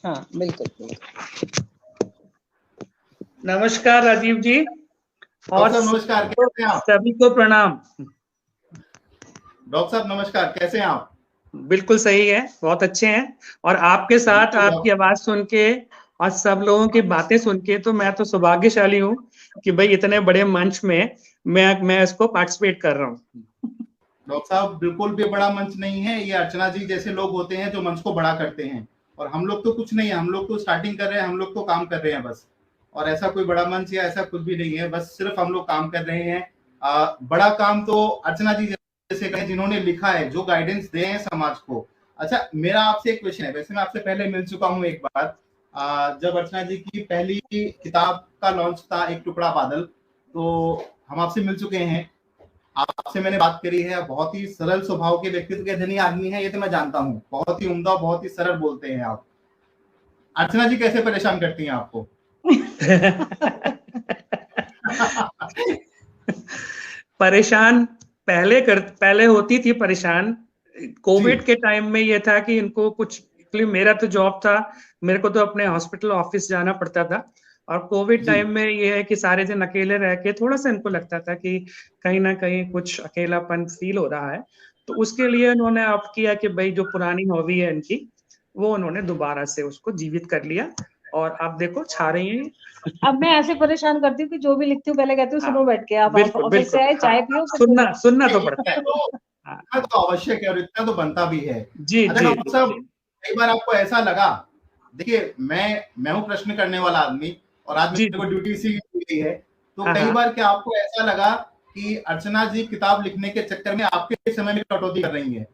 हाँ, बिल्कुल, बिल्कुल। नमस्कार राजीव जी और डॉक्टर साहब नमस्कार, कैसे हैं आप? सभी को प्रणाम। डॉक्टर साहब नमस्कार, कैसे हैं आप? बिल्कुल सही है, बहुत अच्छे हैं। और आपके साथ बिल्कुल आपकी आवाज सुन के और सब लोगों की बातें सुन के तो मैं तो सौभाग्यशाली हूँ कि भाई इतने बड़े मंच में मैं इसको पार्टिसिपेट कर रहा हूँ। डॉक्टर साहब बिल्कुल भी बड़ा मंच नहीं है, ये अर्चना जी जैसे लोग होते हैं जो मंच को बड़ा करते हैं, और हम लोग तो कुछ नहीं है, हम लोग तो स्टार्टिंग कर रहे हैं, हम लोग तो काम कर रहे हैं बस। और ऐसा कोई बड़ा मंच या ऐसा कुछ भी नहीं है, बस सिर्फ हम लोग काम कर रहे हैं। बड़ा काम तो अर्चना जी जैसे कहें जिन्होंने लिखा है, जो गाइडेंस दे हैं समाज को। अच्छा, मेरा आपसे एक क्वेश्चन है, वैसे मैं आपसे पहले मिल चुका हूँ एक बार, जब अर्चना जी की पहली किताब का लॉन्च था एक टुकड़ा बादल, तो हम आपसे मिल चुके हैं, आपसे मैंने बात करी है। बहुत ही सरल स्वभाव के व्यक्तित्व के धनी आदमी है, ये तो मैं जानता हूँ, बहुत ही उम्दा, बहुत ही सरल बोलते हैं आप। अर्चना जी कैसे परेशान करती हैं आपको? परेशान पहले होती थी परेशान। कोविड के टाइम में ये था कि इनको कुछ, मेरा तो जॉब था, मेरे को तो अपने हॉस्पिटल ऑफिस जाना पड़ता था, और कोविड टाइम में ये है कि सारे दिन अकेले रह के थोड़ा सा इनको लगता था कि कहीं ना कहीं कुछ अकेलापन फील हो रहा है। तो उसके लिए उन्होंने ऑप्ट किया कि भाई जो पुरानी हॉबी है इनकी, वो उन्होंने दोबारा से उसको जीवित कर लिया, और आप देखो छा रही हैं। अब मैं ऐसे परेशान करती हूँ कि जो भी लिखती हूँ पहले कहती हूँ सुनो बैठ के, आप बिल्कुल ऑफिस से आए, चाय पियो, फिर सुनना तो पड़ता है। इतना तो आवश्यक है और इतना तो बनता भी है। जी अच्छा जी डॉक्टर साहब, कई बार आपको ऐसा लगा, देखिए मैं हूँ प्रश्न करने वाला आदमी, और आज जी मेरे को ड्यूटी इसी की मिली है, तो हाँ, कई हाँ। बार क्या आपको ऐसा लगा कि अर्चना जी किताब लिखने के चक्कर में आपके समय में कटौती कर रही है?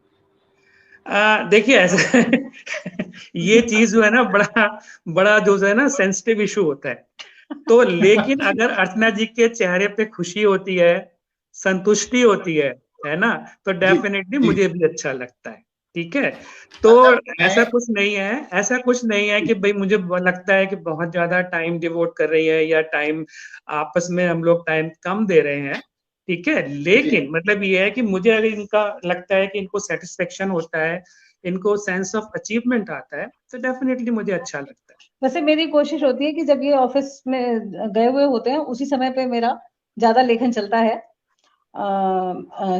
देखिए ऐसा ये चीज जो है ना, बड़ा जो है ना सेंसिटिव इशू होता है। तो लेकिन अगर अर्चना जी के चेहरे पे खुशी होती है, संतुष्टि होती है ना, तो डेफिनेटली जी। मुझे भी अच्छा लगता है। ठीक है, तो ऐसा कुछ नहीं है, ऐसा कुछ नहीं है कि भाई मुझे लगता है कि बहुत ज्यादा टाइम डिवोट कर रही है या टाइम आपस में हम लोग टाइम कम दे रहे हैं। ठीक है, लेकिन मतलब ये है कि मुझे अगर इनका लगता है कि इनको सेटिस्फेक्शन होता है, इनको सेंस ऑफ अचीवमेंट आता है, तो डेफिनेटली मुझे अच्छा लगता है। वैसे मेरी कोशिश होती है कि जब ये ऑफिस में गए हुए होते हैं उसी समय पे मेरा ज्यादा लेखन चलता है।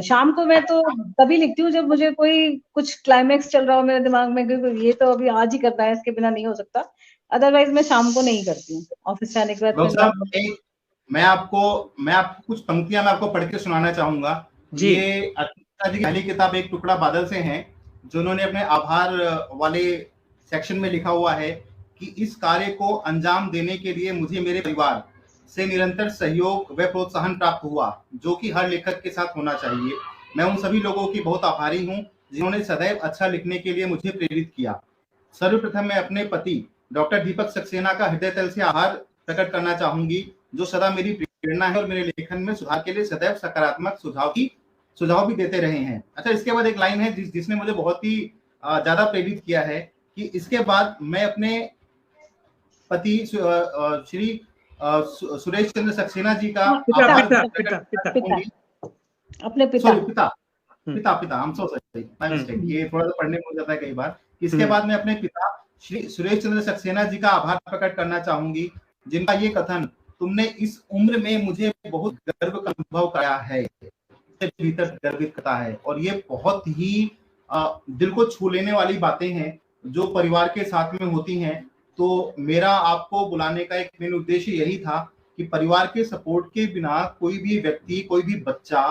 शाम को मैं तो तभी लिखती हूँ जब मुझे कोई कुछ क्लाइमेक्स चल रहा हो मेरे दिमाग में, क्योंकि ये तो अभी आज ही करना है, इसके बिना नहीं हो सकता। अदरवाइज मैं शाम को नहीं करती हूँ, ऑफिस से आने के बाद डॉक्टर फिर साहब मैं आपको कुछ पंक्तियां मैं आपको पढ़ के सुनाना चाहूंगा। जी। ये अर्चना जी की पहली किताब एक टुकड़ा बादल से है, जो उन्होंने अपने आभार वाले सेक्शन में लिखा हुआ है कि इस कार्य को अंजाम देने के लिए मुझे मेरे परिवार से निरंतर सहयोग व प्रोत्साहन प्राप्त हुआ, जो कि हर लेखक के साथ होना चाहिए। मैं उन सभी लोगों की बहुत आभारी हूँ जिन्होंने सदैव अच्छा लिखने के लिए मुझे प्रेरित किया। सर्वप्रथम मैं अपने पति डॉक्टर दीपक सक्सेना का हृदय तल से आभार प्रकट करना चाहूंगी, जो सदा मेरी प्रेरणा है और मेरे लेखन में सुधार के लिए सदैव सकारात्मक सुझाव भी देते रहे हैं। अच्छा, इसके बाद एक लाइन है जिसने मुझे बहुत ही ज्यादा प्रेरित किया है कि इसके बाद मैं अपने पति श्री सुरेश चंद्र सक्सेना जी का आभार प्रकट करना चाहूंगी। अपने सॉरी, पिता I'm so sorry, my mistake, ये थोड़ा सा पढ़ने में हो जाता है कई बार। इसके बाद मैं अपने पिता श्री सुरेश चंद्र सक्सेना जी का आभार प्रकट करना चाहूंगी, जिनका ये कथन तुमने इस उम्र में मुझे बहुत गर्व का अनुभव कराया है, भीतर गर्वित करता है। और ये बहुत ही दिल को छू लेने वाली बातें हैं जो परिवार के साथ में होती हैं। तो मेरा आपको बुलाने का एक मेन उद्देश्य यही था कि परिवार के सपोर्ट के बिना कोई भी व्यक्ति, कोई भी बच्चा,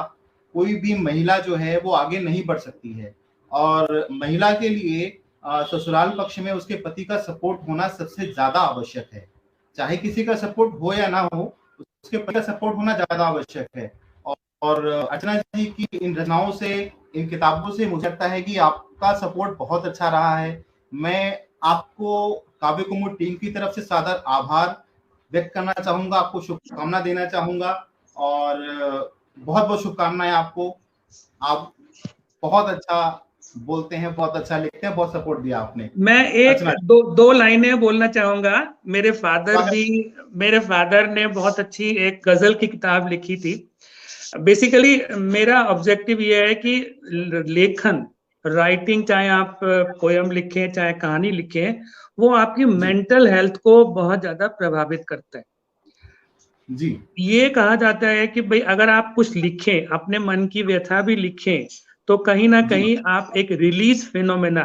कोई भी महिला जो है वो आगे नहीं बढ़ सकती है। और महिला के लिए ससुराल पक्ष में उसके पति का सपोर्ट होना सबसे ज्यादा आवश्यक है। चाहे किसी का सपोर्ट हो या ना हो, उसके पति का सपोर्ट होना ज्यादा आवश्यक है। और अर्चना जी की इन रचनाओं से, इन किताबों से मुझे लगता है कि आपका सपोर्ट बहुत अच्छा रहा है। मैं आपको काव्य कुमुद टीम की तरफ से सादर आभार व्यक्त करना चाहूंगा, आपको शुभकामना देना चाहूंगा, और बहुत बहुत शुभकामनाएं आपको। आप बहुत अच्छा बोलते हैं, बहुत अच्छा लिखते हैं, बहुत सपोर्ट दिया आपने। मैं एक दो लाइनें बोलना चाहूंगा। मेरे फादर ने बहुत अच्छी एक गजल की किताब लिखी थी, बेसिकली मेरा ऑब्जेक्टिव ये है कि लेखन, राइटिंग, चाहे आप पोयम लिखें चाहे कहानी लिखें, वो आपकी मेंटल हेल्थ को बहुत ज्यादा प्रभावित करता है। जी ये कहा जाता है कि भाई अगर आप कुछ लिखें, अपने मन की व्यथा भी लिखें, तो कहीं ना कहीं आप एक रिलीज फिनोमेना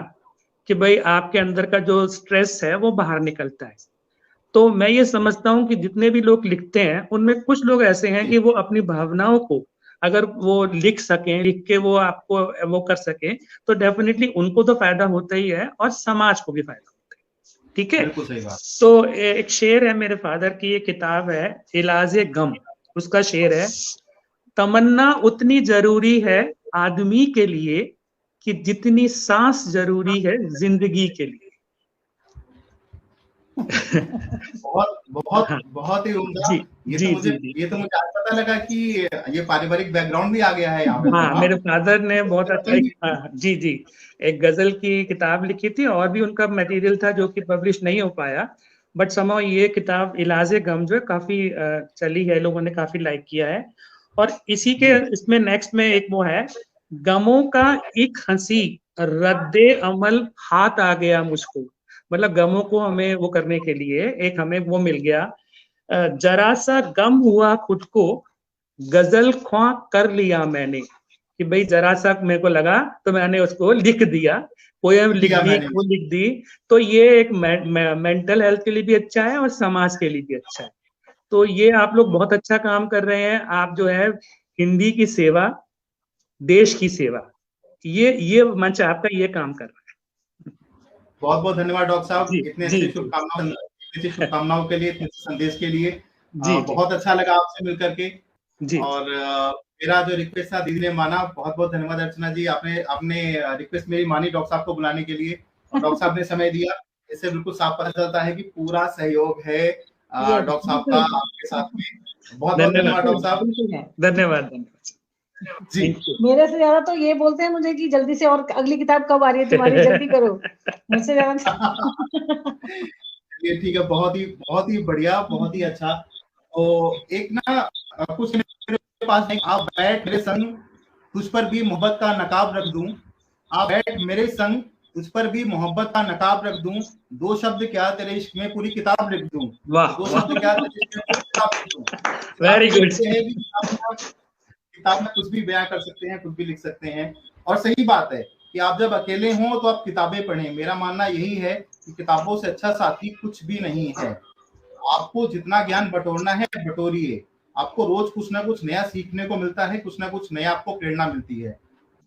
कि भाई आपके अंदर का जो स्ट्रेस है वो बाहर निकलता है। तो मैं ये समझता हूँ कि जितने भी लोग लिखते हैं उनमें कुछ लोग ऐसे हैं कि वो अपनी भावनाओं को अगर वो लिख सकें, लिख के वो आपको वो कर सकें, तो डेफिनेटली उनको तो फायदा होता ही है और समाज को भी फायदा होता है। ठीक है, बिल्कुल सही बात। तो एक शेर है मेरे फादर की, ये किताब है इलाजे गम, उसका शेर है, तमन्ना उतनी जरूरी है आदमी के लिए कि जितनी सांस जरूरी है जिंदगी के लिए। बहुत बहुत हाँ, बहुत ही उम्दा। जी ये जी तो मुझे जी जी। ये तो मुझे आज पता लगा कि ये पारिवारिक बैकग्राउंड भी आ गया है यहाँ पे तो। हाँ, हाँ, मेरे फादर ने बहुत अच्छा बताइए। जी जी, एक गजल की किताब लिखी थी, और भी उनका मटेरियल था जो कि पब्लिश नहीं हो पाया, बट समहाउ ये किताब इलाजे गम जो है काफी चली है, लोगों ने काफी लाइक किया है। और इसी के जी इसमें नेक्स्ट में एक वो है, गमों का एक हंसी रद्दे अमल हाथ आ गया मुझको, मतलब गमों को हमें वो करने के लिए एक हमें वो मिल गया, जरा सा गम हुआ खुद को गजल ख्वां कर लिया मैंने, कि भाई जरा सा मेरे को लगा तो मैंने उसको लिख दिया, पोयम लिख दिया दी, मैंने। वो लिख दी। तो ये एक मेंटल हेल्थ के लिए भी अच्छा है और समाज के लिए भी अच्छा है। तो ये आप लोग बहुत अच्छा काम कर रहे हैं, आप जो है हिंदी की सेवा, देश की सेवा, ये मंच आपका ये काम कर रहा बहुत बहुत धन्यवाद डॉक्टर है। साहब, जी इतने जी अच्छे जी शुभकामनाओं के लिए, इतने अच्छे संदेश के लिए। जी जी बहुत अच्छा लगा आपसे मिलकर के। जी और मेरा जो रिक्वेस्ट था दीदी ने माना, बहुत बहुत धन्यवाद अर्चना जी, आपने आपने रिक्वेस्ट मेरी मानी डॉक्टर साहब को बुलाने के लिए, और डॉक्टर साहब ने समय दिया। इससे बिल्कुल साफ पता चलता है कि पूरा सहयोग है डॉक्टर साहब का आपके साथ में। बहुत बहुत धन्यवाद, धन्यवाद डॉक्टर साहब। बिल्कुल है। धन्यवाद धन्यवाद, जी थैंक यू। मेरे से ज्यादा तो ये बोलते हैं मुझे कि जल्दी से, और अगली किताब कब आ रही है तुम्हारी, जल्दी करो। मुझसे ज्यादा ये ठीक है, बहुत ही बढ़िया, बहुत ही अच्छा। तो एक ना कुछ मेरे पास नहीं, आप बैठ मेरे संग, तुझ पर भी मोहब्बत का नकाब रख दूं, आप बैठ मेरे संग, तुझ पर भी मोहब्बत का नकाब रख दूं, दो शब्द क्या तेरे इश्क में पूरी किताब लिख दूं, वाह दो वाह, शब्द क्या तेरे इश्क में पूरी किताब लिख दूं। वेरी आप गुड। देखते हैं कि किताब में कुछ भी बयां कर सकते हैं, कुछ भी लिख सकते हैं। और सही बात है कि आप जब अकेले हों तो आप किताबें पढ़ें। मेरा मानना यही है कि किताबों से अच्छा साथी कुछ भी नहीं है। आपको जितना ज्ञान बटोरना है बटोरिए, आपको रोज कुछ ना कुछ नया सीखने को मिलता है, कुछ ना कुछ नया आपको प्रेरणा मिलती है,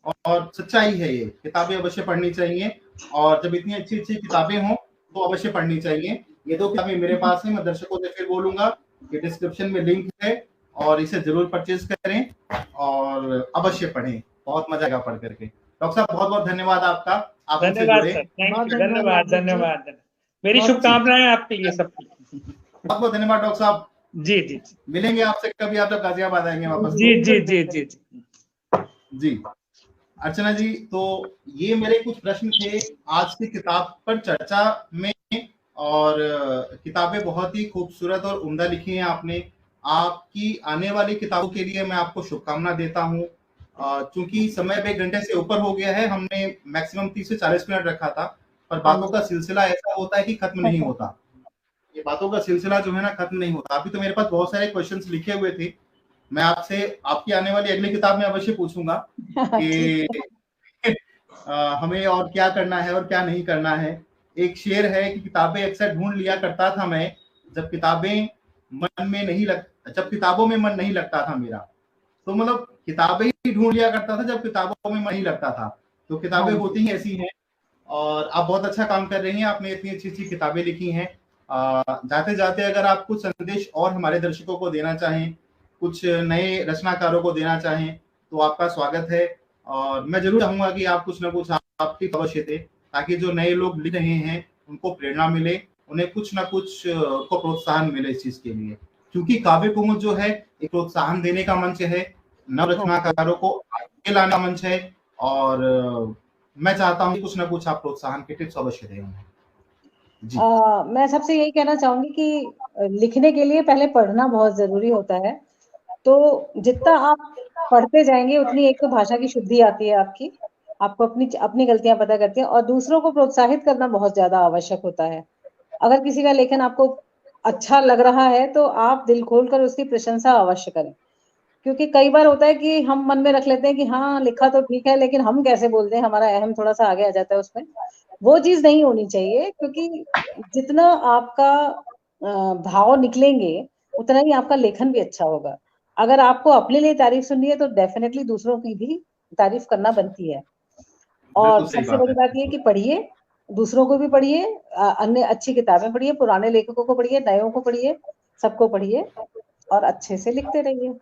और सच्चाई है ये। किताबें अवश्य पढ़नी चाहिए, और जब इतनी अच्छी अच्छी किताबें हों तो अवश्य पढ़नी चाहिए। ये दो किताबें मेरे पास है, मैं दर्शकों से फिर बोलूंगा कि डिस्क्रिप्शन में लिंक है, और इसे जरूर परचेज करें और अवश्य पढ़ें, बहुत मजा आएगा पढ़ करके। डॉक्टर साहब बहुत बहुत धन्यवाद आपका, आप हमसे धन्यवाद जुड़े। सर, थैंक बहुत यू, धन्यवाद धन्यवाद डॉक्टर धन्यवाद, मेरी बहुत शुभकामनाएं आपके लिए सब। बहुत बहुत धन्यवाद डॉक्टर साहब। जी जी मिलेंगे आपसे कभी, आप जब गाजियाबाद आएंगे वापस। जी जी जी जी जी जी अर्चना जी, तो ये मेरे कुछ प्रश्न थे आज की किताब पर चर्चा में, और किताबें बहुत ही खूबसूरत और उम्दा लिखी हैं आपने। आपकी आने वाली किताबों के लिए मैं आपको शुभकामना देता हूँ। चूंकि समय अब 1 घंटे से ऊपर हो गया है, हमने मैक्सिमम 30 से 40 मिनट रखा था, पर बातों का सिलसिला ऐसा होता है कि खत्म नहीं होता। ये बातों का सिलसिला जो है ना, खत्म नहीं होता। अभी तो मेरे पास बहुत सारे क्वेश्चंस लिखे हुए थे, मैं आपसे आपकी आने वाली अगली किताब में अवश्य पूछूंगा कि हमें और क्या करना है और क्या नहीं करना है। एक शेर है कि किताबें अक्सर ढूंढ लिया करता था मैं, जब किताबें जब किताबों में मन नहीं लगता था मेरा। तो मतलब किताबें ही ढूंढ लिया करता था जब किताबों में मन नहीं लगता था। तो किताबें होती ही ऐसी हैं, और आप बहुत अच्छा काम कर रही हैं, आपने इतनी अच्छी अच्छी किताबें लिखी हैं। जाते जाते अगर आप कुछ संदेश और हमारे दर्शकों को देना चाहें, कुछ नए रचनाकारों को देना चाहें, तो आपका स्वागत है। और मैं जरूर चाहूंगा कि आप कुछ ना कुछ आपकी अवश्य थे, ताकि जो नए लोग लिख रहे हैं उनको प्रेरणा मिले, उन्हें कुछ ना कुछ को प्रोत्साहन मिले इस चीज के लिए। क्योंकि काव्य कुमुद जो है एक प्रोत्साहन देने का मंच है, नव रचनाकारों को आगे लाना मंच है, और मैं चाहता हूँ कि कुछ ना कुछ आप प्रोत्साहन के टिप्स अवश्य दें उन्हें। जी मैं सबसे यही कहना चाहूंगी कि लिखने के लिए पहले पढ़ना बहुत जरूरी होता है। तो जितना आप पढ़ते जाएंगे उतनी एक तो भाषा की शुद्धि आती है आपकी, आपको अपनी अपनी गलतियां पता करती हैं, और दूसरों को प्रोत्साहित करना बहुत ज्यादा आवश्यक होता है। अगर किसी का लेखन आपको अच्छा लग रहा है तो आप दिल खोलकर उसकी प्रशंसा अवश्य करें, क्योंकि कई बार होता है कि हम मन में रख लेते हैं कि हाँ लिखा तो ठीक है, लेकिन हम कैसे बोलते हैं, हमारा अहम थोड़ा सा आगे आ जाता है उसमें। वो चीज नहीं होनी चाहिए, क्योंकि जितना आपका भाव निकलेंगे उतना ही आपका लेखन भी अच्छा होगा। अगर आपको अपने लिए तारीफ सुननी है तो डेफिनेटली दूसरों की भी तारीफ करना बनती है। और बिल्कुल सही सबसे बात बड़ी है। बात ये कि पढ़िए, दूसरों को भी पढ़िए, अन्य अच्छी किताबें पढ़िए, पुराने लेखकों को पढ़िए, नयों को पढ़िए, सबको पढ़िए और अच्छे से लिखते रहिए।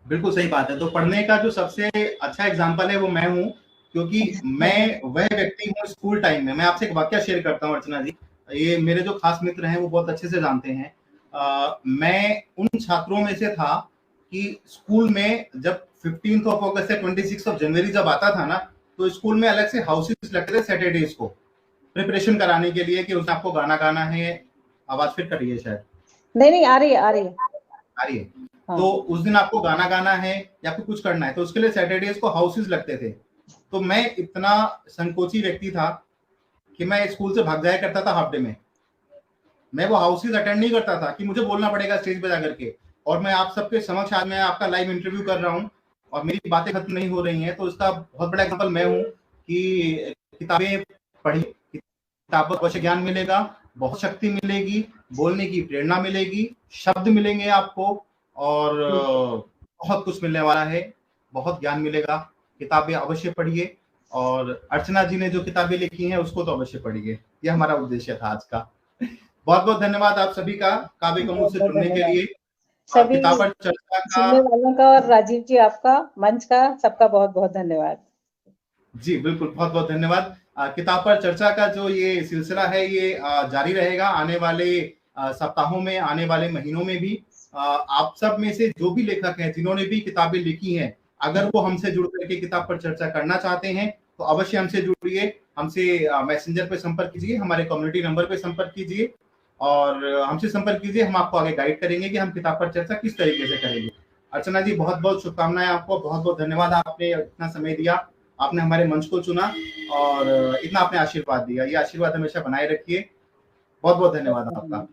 बिल्कुल सही बात है। तो पढ़ने का जो सबसे अच्छा एग्जाम्पल है वो मैं हूँ, क्योंकि मैं वह व्यक्ति हूँ स्कूल टाइम में। मैं आपसे एक वाकया शेयर करता हूँ अर्चना जी, ये मेरे जो खास मित्र हैं वो बहुत अच्छे से जानते हैं। मैं उन छात्रों में से था कि स्कूल में जब 15th ऑफ अगस्त या 26 ऑफ जनवरी जब आता था ना, तो स्कूल में अलग से हाउसेस लगते थे सैटरडेज को, प्रिपरेशन कराने के लिए कि उसमें आपको गाना गाना है। आवाज फिट कर रही है शायद, नहीं नहीं, आ रही है, आ रही है। आ रही है। हाँ। तो उस दिन आपको गाना गाना है या फिर कुछ करना है, तो उसके लिए सैटरडेज को हाउसेस लगते थे। तो मैं इतना संकोची व्यक्ति था कि मैं स्कूल से भाग जाया करता था हाफ डे में। मैं वो हाउसेस अटेंड नहीं करता था कि मुझे बोलना पड़ेगा स्टेज पे जाकर के, और मैं आप सबके समक्ष आज मैं आपका लाइव इंटरव्यू कर रहा हूँ और मेरी बातें खत्म नहीं हो रही हैं। तो इसका बहुत बड़ा एग्जाम्पल मैं हूँ कि किताबें पढ़िए, किताबों से ज्ञान मिलेगा, बहुत शक्ति मिलेगी, बोलने की प्रेरणा मिलेगी, शब्द मिलेंगे आपको, और बहुत कुछ मिलने वाला है, बहुत ज्ञान मिलेगा। किताबें अवश्य पढ़िए, और अर्चना जी ने जो किताबें लिखी हैं उसको तो अवश्य पढ़िए। ये हमारा उद्देश्य था आज का। बहुत बहुत धन्यवाद आप सभी का काव्य कौमुद से बहुत जुड़ने के धन्यवाद लिए। सभी किताब पर चर्चा सुनने का, वालों का, और राजीव जी आपका, मंच का, सबका बहुत बहुत धन्यवाद। जी बिल्कुल, बहुत बहुत धन्यवाद। किताब पर चर्चा का जो ये सिलसिला है ये जारी रहेगा आने वाले सप्ताहों में, आने वाले महीनों में भी। आप सब में से जो भी लेखक हैं जिन्होंने भी किताबें लिखी हैं, अगर वो हमसे जुड़ करके किताब पर चर्चा करना चाहते हैं तो अवश्य हमसे जुड़िए, हमसे मैसेंजर पे संपर्क कीजिए, हमारे कम्युनिटी नंबर पे संपर्क कीजिए और हमसे संपर्क कीजिए। हम आपको आगे गाइड करेंगे कि हम किताब पर चर्चा किस तरीके से करेंगे। अर्चना जी, बहुत बहुत शुभकामनाएं आपको, बहुत बहुत धन्यवाद, आपने इतना समय दिया, आपने हमारे मंच को चुना और इतना आपने आशीर्वाद दिया। ये आशीर्वाद हमेशा बनाए रखिए। बहुत बहुत धन्यवाद आपका।